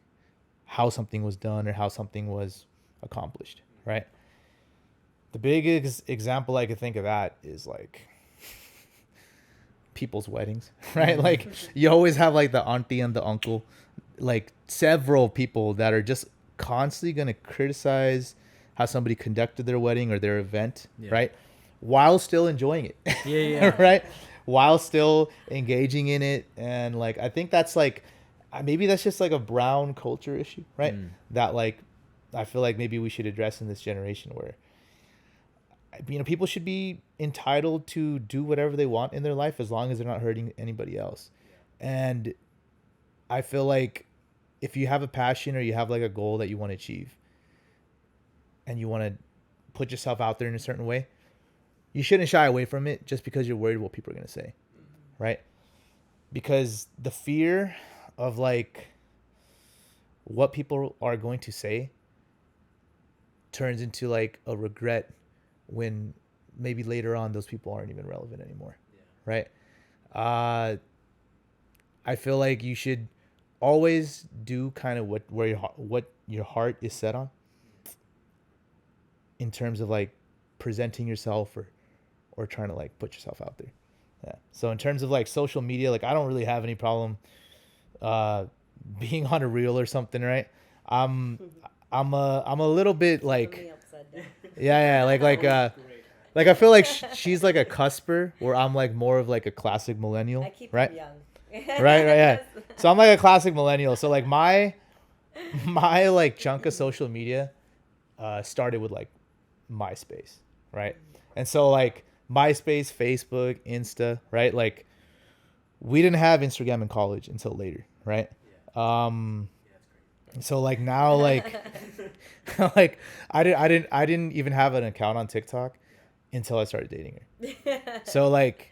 how something was done or how something was accomplished, right? The biggest example I could think of that is like people's weddings, right? Like you always have like the auntie and the uncle, like several people that are just constantly going to criticize how somebody conducted their wedding or their event, right? while still enjoying it. Yeah. Right, while still engaging in it. And like I think that's like maybe that's just like a brown culture issue, right? That like I feel like maybe we should address in this generation, where people should be entitled to do whatever they want in their life as long as they're not hurting anybody else. And I feel like if you have a passion or you have like a goal that you want to achieve and you want to put yourself out there in a certain way, you shouldn't shy away from it just because you're worried what people are going to say, right? Because the fear of like what people are going to say turns into like a regret when maybe later on those people aren't even relevant anymore, right? I feel like you should always do kind of what your heart is set on in terms of like presenting yourself or trying to like put yourself out there. Yeah. So in terms of like social media, like I don't really have any problem being on a reel or something, right? I'm a little bit like like I feel like she's like a cusper where I'm like more of like a classic millennial, I keep right? them young. Right, yeah. So I'm like a classic millennial. So like my like chunk of social media started with like MySpace, right? And so like MySpace, Facebook, Insta, right? Like we didn't have Instagram in college until later, right? So like now like like I didn't even have an account on TikTok until I started dating her. So like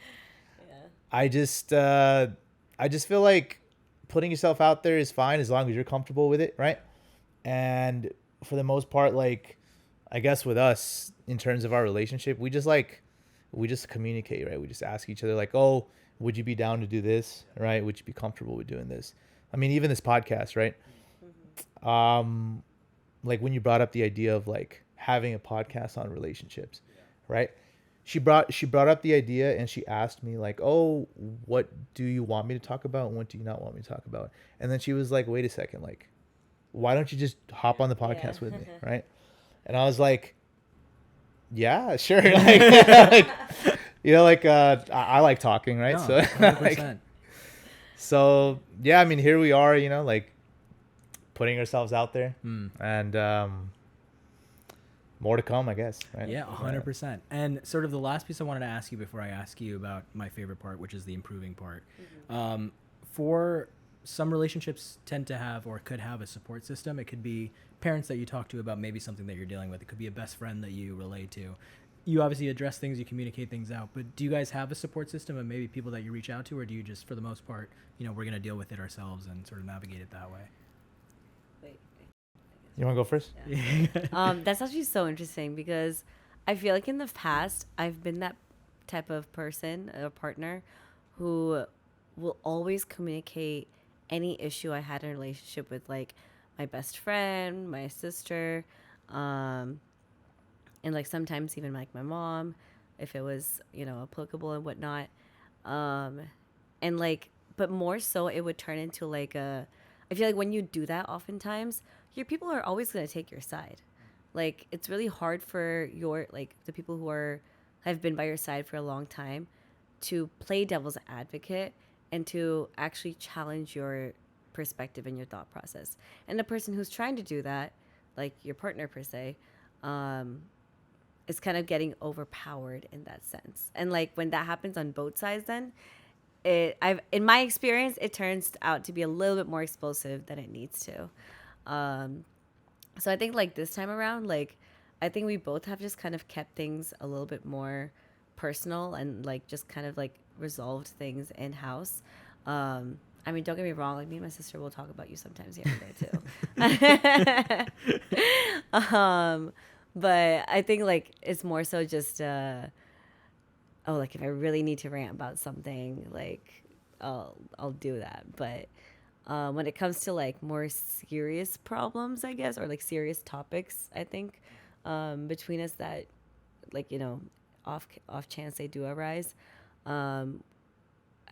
I just feel like putting yourself out there is fine as long as you're comfortable with it, right? And for the most part, like I guess with us in terms of our relationship, we just communicate, right? We just ask each other like, oh, would you be down to do this, right? Would you be comfortable with doing this? I mean, even this podcast, right? Like when you brought up the idea of like having a podcast on relationships, right? She brought up the idea and she asked me like, oh, what do you want me to talk about and what do you not want me to talk about? And then she was like, wait a second, like, why don't you just hop on the podcast with me, right? And I was like, yeah, sure. Like, like I like talking, right? No, So 100%. so yeah, I mean, here we are, like putting ourselves out there, and more to come, I guess. Right? Yeah, 100%. And sort of the last piece I wanted to ask you before I ask you about my favorite part, which is the improving part. For some relationships tend to have or could have a support system. It could be parents that you talk to about maybe something that you're dealing with. It could be a best friend that you relate to. You obviously address things, you communicate things out, but do you guys have a support system and maybe people that you reach out to, or do you just, for the most part, we're going to deal with it ourselves and sort of navigate it that way? Wait. You want to go first? Yeah. That's actually so interesting because I feel like in the past I've been that type of person, a partner, who will always communicate any issue I had in a relationship with like my best friend, my sister, and like sometimes even like my mom, if it was applicable and whatnot, and like, but more so it would turn into like I feel like when you do that, oftentimes your people are always going to take your side. Like it's really hard for the people who have been by your side for a long time to play devil's advocate and to actually challenge your perspective and your thought process. And the person who's trying to do that, like your partner per se, is kind of getting overpowered in that sense. And like when that happens on both sides, then in my experience, it turns out to be a little bit more explosive than it needs to. So I think like this time around, like I think we both have just kind of kept things a little bit more personal and like just kind of like resolved things in house. I mean, don't get me wrong. Like me and my sister will talk about you sometimes here and there too. But I think like it's more so just like if I really need to rant about something, like I'll do that. But when it comes to like more serious problems, I guess, or like serious topics, I think between us that like off chance they do arise, I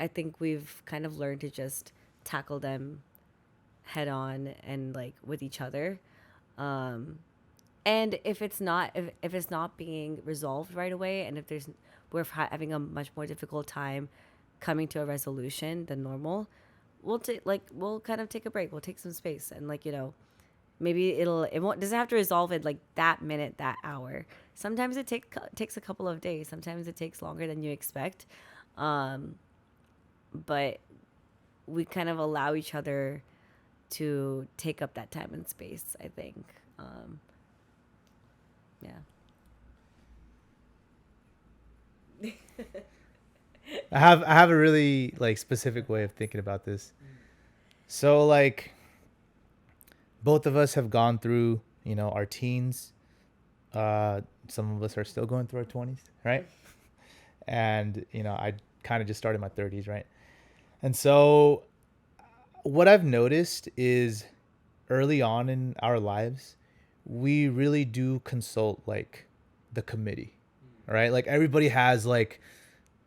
think we've kind of learned to just tackle them head on and like with each other. And And if it's not being resolved right away, and if we're having a much more difficult time coming to a resolution than normal, we'll kind of take a break. We'll take some space, and maybe it won't doesn't have to resolve it like that minute, that hour. Sometimes it takes a couple of days. Sometimes it takes longer than you expect. But we kind of allow each other to take up that time and space, I think. Yeah. I have a really like specific way of thinking about this. So like both of us have gone through, our teens. Some of us are still going through our 20s, right? And I kind of just started my 30s, right? And so what I've noticed is early on in our lives, we really do consult like the committee, right? Like everybody has like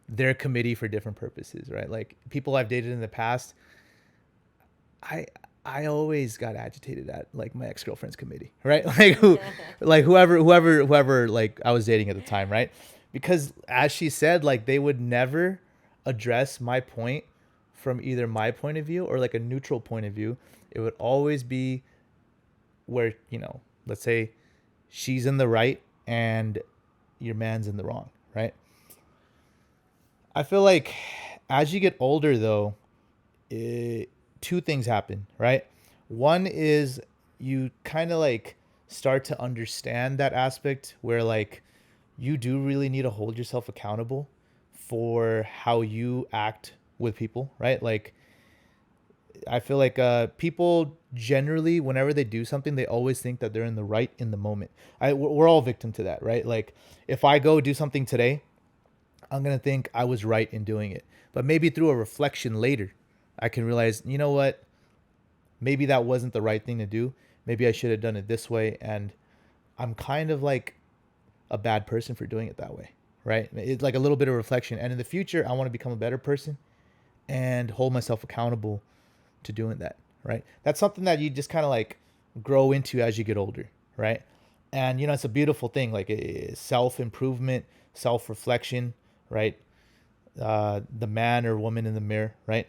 their committee for different purposes, right? Like people I've dated in the past, I always got agitated at like my ex-girlfriend's committee, right? Like whoever like I was dating at the time, right? Because as she said, like they would never address my point from either my point of view or like a neutral point of view. It would always be where, let's say she's in the right and your man's in the wrong, right? I feel like as you get older though, two things happen, right? One is you kind of like start to understand that aspect where like you do really need to hold yourself accountable for how you act with people, right? Like I feel like people generally, whenever they do something, they always think that they're in the right in the moment. We're all victim to that, right? Like if I go do something today, I'm going to think I was right in doing it. But maybe through a reflection later, I can realize, you know what? Maybe that wasn't the right thing to do. Maybe I should have done it this way. And I'm kind of like a bad person for doing it that way, right? It's like a little bit of reflection. And in the future, I want to become a better person and hold myself accountable to doing that, right? That's something that you just kind of like grow into as you get older, right? And, it's a beautiful thing, like self-improvement, self-reflection, right? The man or woman in the mirror, right?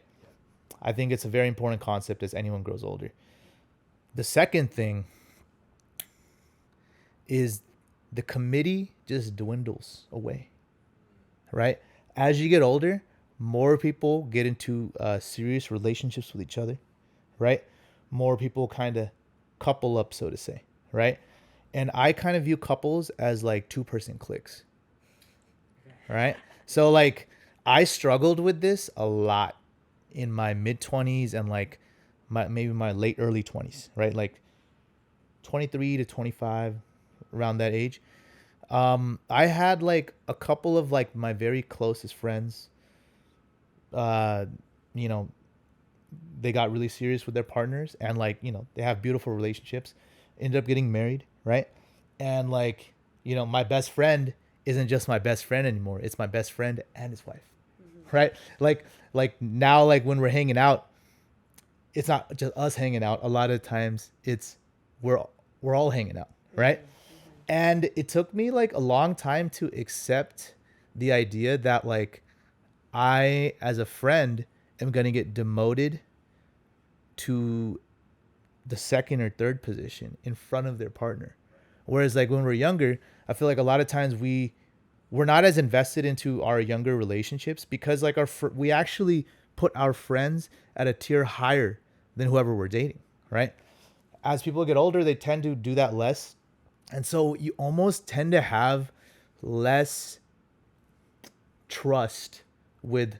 I think it's a very important concept as anyone grows older. The second thing is the committee just dwindles away, right? As you get older, more people get into serious relationships with each other, right? More people kind of couple up, so to say, right? And I kind of view couples as like 2-person cliques, right? So like I struggled with this a lot in my mid-20s and like maybe my late early 20s, right? Like 23 to 25, around that age. I had like a couple of like my very closest friends, you know, they got really serious with their partners and like, they have beautiful relationships, ended up getting married, right? And like, my best friend isn't just my best friend anymore. It's my best friend and his wife, right? Like now, like when we're hanging out, it's not just us hanging out. A lot of times it's we're all hanging out, right? And it took me like a long time to accept the idea that like I, as a friend, am going to get demoted to the second or third position in front of their partner. Whereas like when we're younger, I feel like a lot of times we're not as invested into our younger relationships because like we actually put our friends at a tier higher than whoever we're dating, right? As people get older, they tend to do that less. And so you almost tend to have less trust with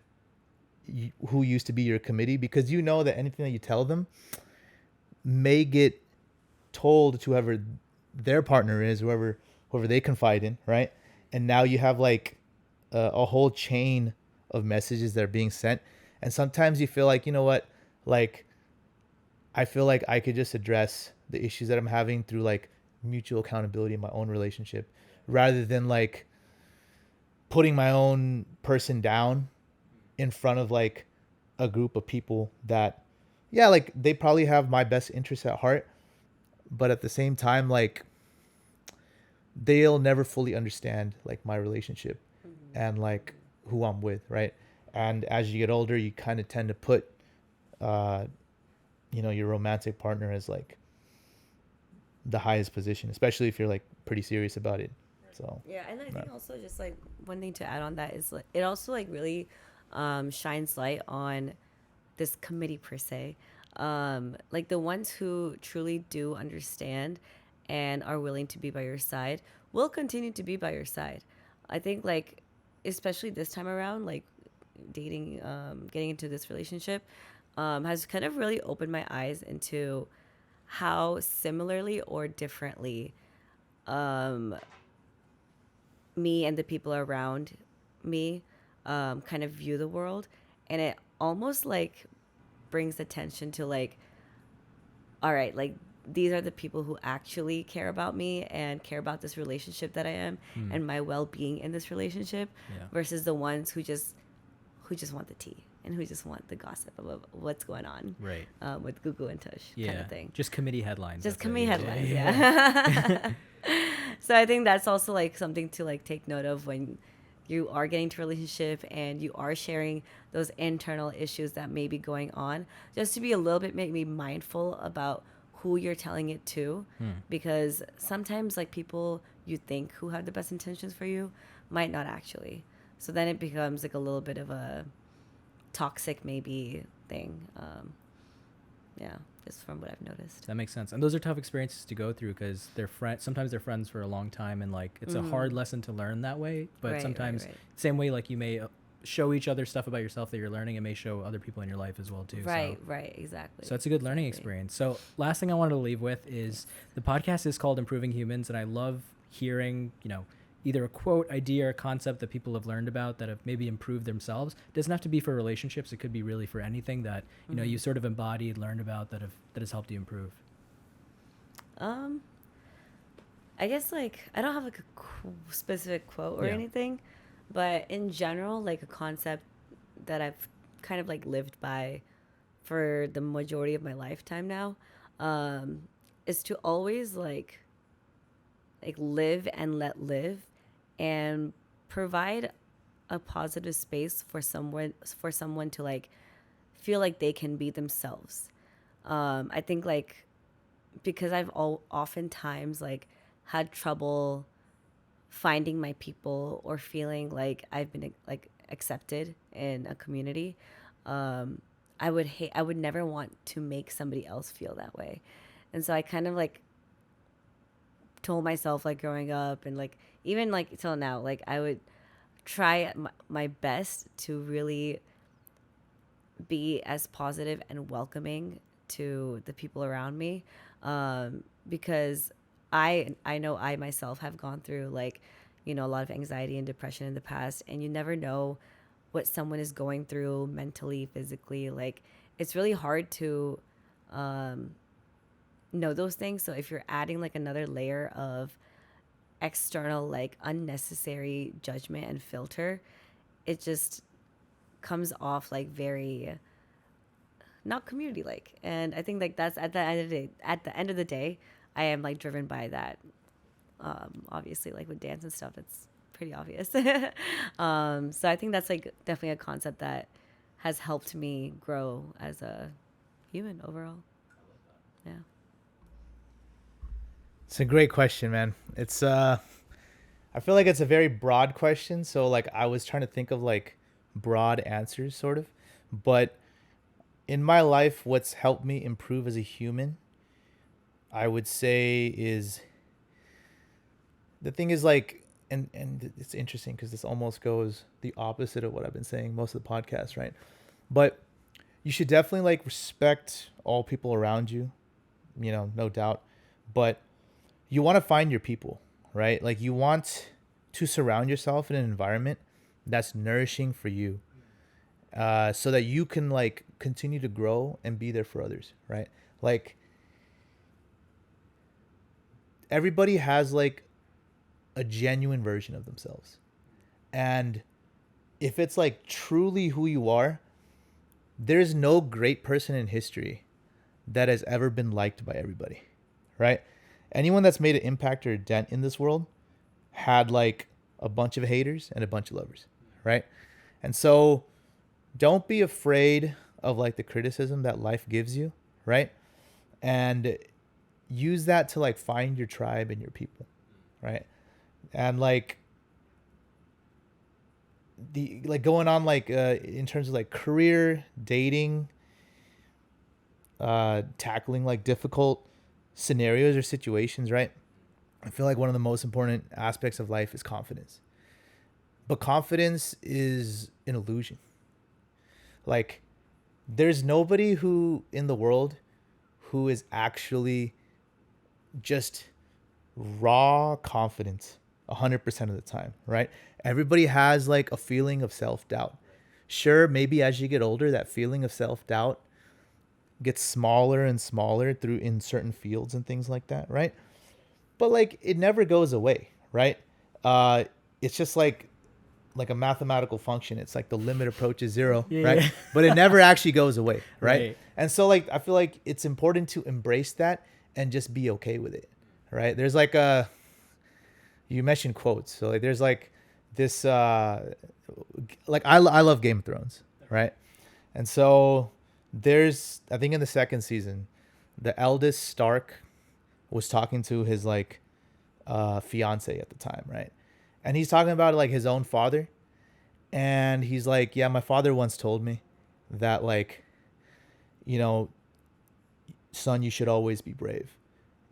who used to be your committee because you know that anything that you tell them may get told to whoever their partner is, whoever they confide in, right? And now you have like a whole chain of messages that are being sent. And sometimes you feel like, you know what, like I feel like I could just address the issues that I'm having through like mutual accountability in my own relationship rather than like putting my own person down in front of like a group of people that, yeah, like they probably have my best interests at heart. But at the same time, like they'll never fully understand like my relationship and like who I'm with, right? And as you get older, you kind of tend to put your romantic partner as like the highest position, especially if you're like pretty serious about it. So Yeah, and I think also just like one thing to add on that is like it also like really shines light on this committee per se. Like the ones who truly do understand and are willing to be by your side will continue to be by your side. I think like especially this time around, like dating, getting into this relationship, has kind of really opened my eyes into how similarly or differently me and the people around me kind of view the world, and it almost like brings attention to like, all right, like these are the people who actually care about me and care about this relationship that I am and my well-being in this relationship, versus the ones who just want the tea and who just want the gossip of what's going on, Right. with Gugu and Tush, kind of thing. Just committee headlines. Just that's it. committee headlines, yeah. So I think that's also like something to like take note of when you are getting into a relationship and you are sharing those internal issues that may be going on, just to be a little bit maybe mindful about who you're telling it to, because sometimes like people you think who have the best intentions for you might not actually. So then it becomes like a little bit of a toxic maybe thing. Yeah, just from what I've noticed. That makes sense. And those are tough experiences to go through because sometimes they're friends for a long time, and like it's a hard lesson to learn that way. But sometimes same way like you may show each other stuff about yourself that you're learning, it may show other people in your life as well too. Right, exactly. So it's a good learning experience. So last thing I wanted to leave with is the podcast is called Improving Humans, and I love hearing, either a quote, idea, or concept that people have learned about that have maybe improved themselves. It doesn't have to be for relationships. It could be really for anything that, you sort of embodied, learned about that has helped you improve. I guess like I don't have like a specific quote or anything, but in general, like a concept that I've kind of like lived by for the majority of my lifetime now, is to always like live and let live, and provide a positive space for someone to like feel like they can be themselves. I think like because I've oftentimes like had trouble finding my people or feeling like I've been like accepted in a community, I would never want to make somebody else feel that way. And so I kind of like told myself like growing up and like even like till now, like I would try my best to really be as positive and welcoming to the people around me, because I know I myself have gone through like a lot of anxiety and depression in the past, and you never know what someone is going through mentally, physically. Like it's really hard to know those things. So if you're adding like another layer of external like unnecessary judgment and filter, it just comes off like very not community like. And I think like that's at the end of the day, I am like driven by that. Obviously like with dance and stuff, it's pretty obvious. So I think that's like definitely a concept that has helped me grow as a human overall. Yeah. It's a great question, man. It's I feel like it's a very broad question, so like I was trying to think of like broad answers sort of. But in my life, what's helped me improve as a human, I would say is the thing is like, and it's interesting because this almost goes the opposite of what I've been saying most of the podcast, right? But you should definitely like respect all people around you, no doubt. But you want to find your people, right? Like you want to surround yourself in an environment that's nourishing for you, so that you can like continue to grow and be there for others, right? Like everybody has like a genuine version of themselves. And if it's like truly who you are, there's no great person in history that has ever been liked by everybody, right? Anyone that's made an impact or a dent in this world, had like a bunch of haters and a bunch of lovers, right? And so don't be afraid of like the criticism that life gives you, right? And use that to like find your tribe and your people, right? And like the like going on like in terms of like career, dating, tackling like difficult scenarios or situations, right? I feel like one of the most important aspects of life is confidence. But confidence is an illusion. Like, there's nobody who in the world who is actually just raw confidence 100% of the time, right? Everybody has like a feeling of self-doubt. Sure, maybe as you get older, that feeling of self-doubt gets smaller and smaller through in certain fields and things like that, right? But like it never goes away, right? It's just like a mathematical function. It's like the limit approaches zero, right? But it never actually goes away, right? And so like I feel like it's important to embrace that and just be okay with it, right? There's like you mentioned quotes, so like there's like this like I love Game of Thrones, right? And so there's, I think in the second season, the eldest Stark was talking to his like fiance at the time, right? And he's talking about like his own father, and he's like, yeah, my father once told me that like, you know, son, you should always be brave.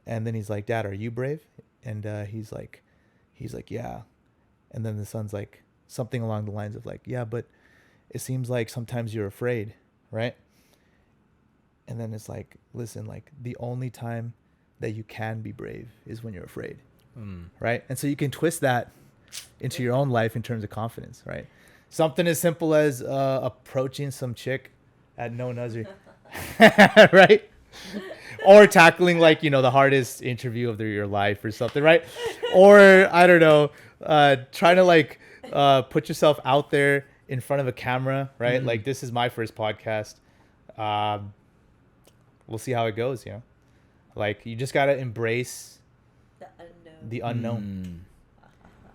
And then he's like, Dad, are you brave? And he's like, yeah. And then the son's like something along the lines of like, yeah, but it seems like sometimes you're afraid, right? And then it's like, listen, like the only time that you can be brave is when you're afraid, right? And so you can twist that into your own life in terms of confidence, right? Something as simple as approaching some chick at no nuzzer, right? Or tackling like, you know, the hardest interview of your life or something, right? Or I don't know, trying to like put yourself out there in front of a camera, right? Like this is my first podcast. We'll see how it goes, you know? Like you just got to embrace the unknown.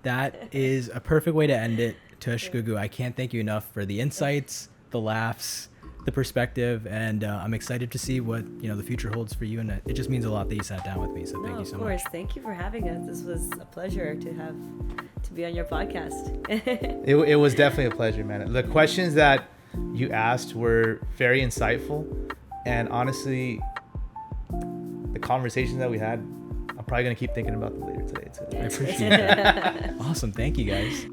That is a perfect way to end it. Tush, Gugu, I can't thank you enough for the insights, the laughs, the perspective, and I'm excited to see what, you know, the future holds for you, and it just means a lot that you sat down with me, so thank you so much. Of course, thank you for having us. This was a pleasure to be on your podcast. It was definitely a pleasure, man. The questions that you asked were very insightful, and honestly, the conversations that we had, I'm probably gonna keep thinking about them later today too. I appreciate that. Awesome, thank you guys.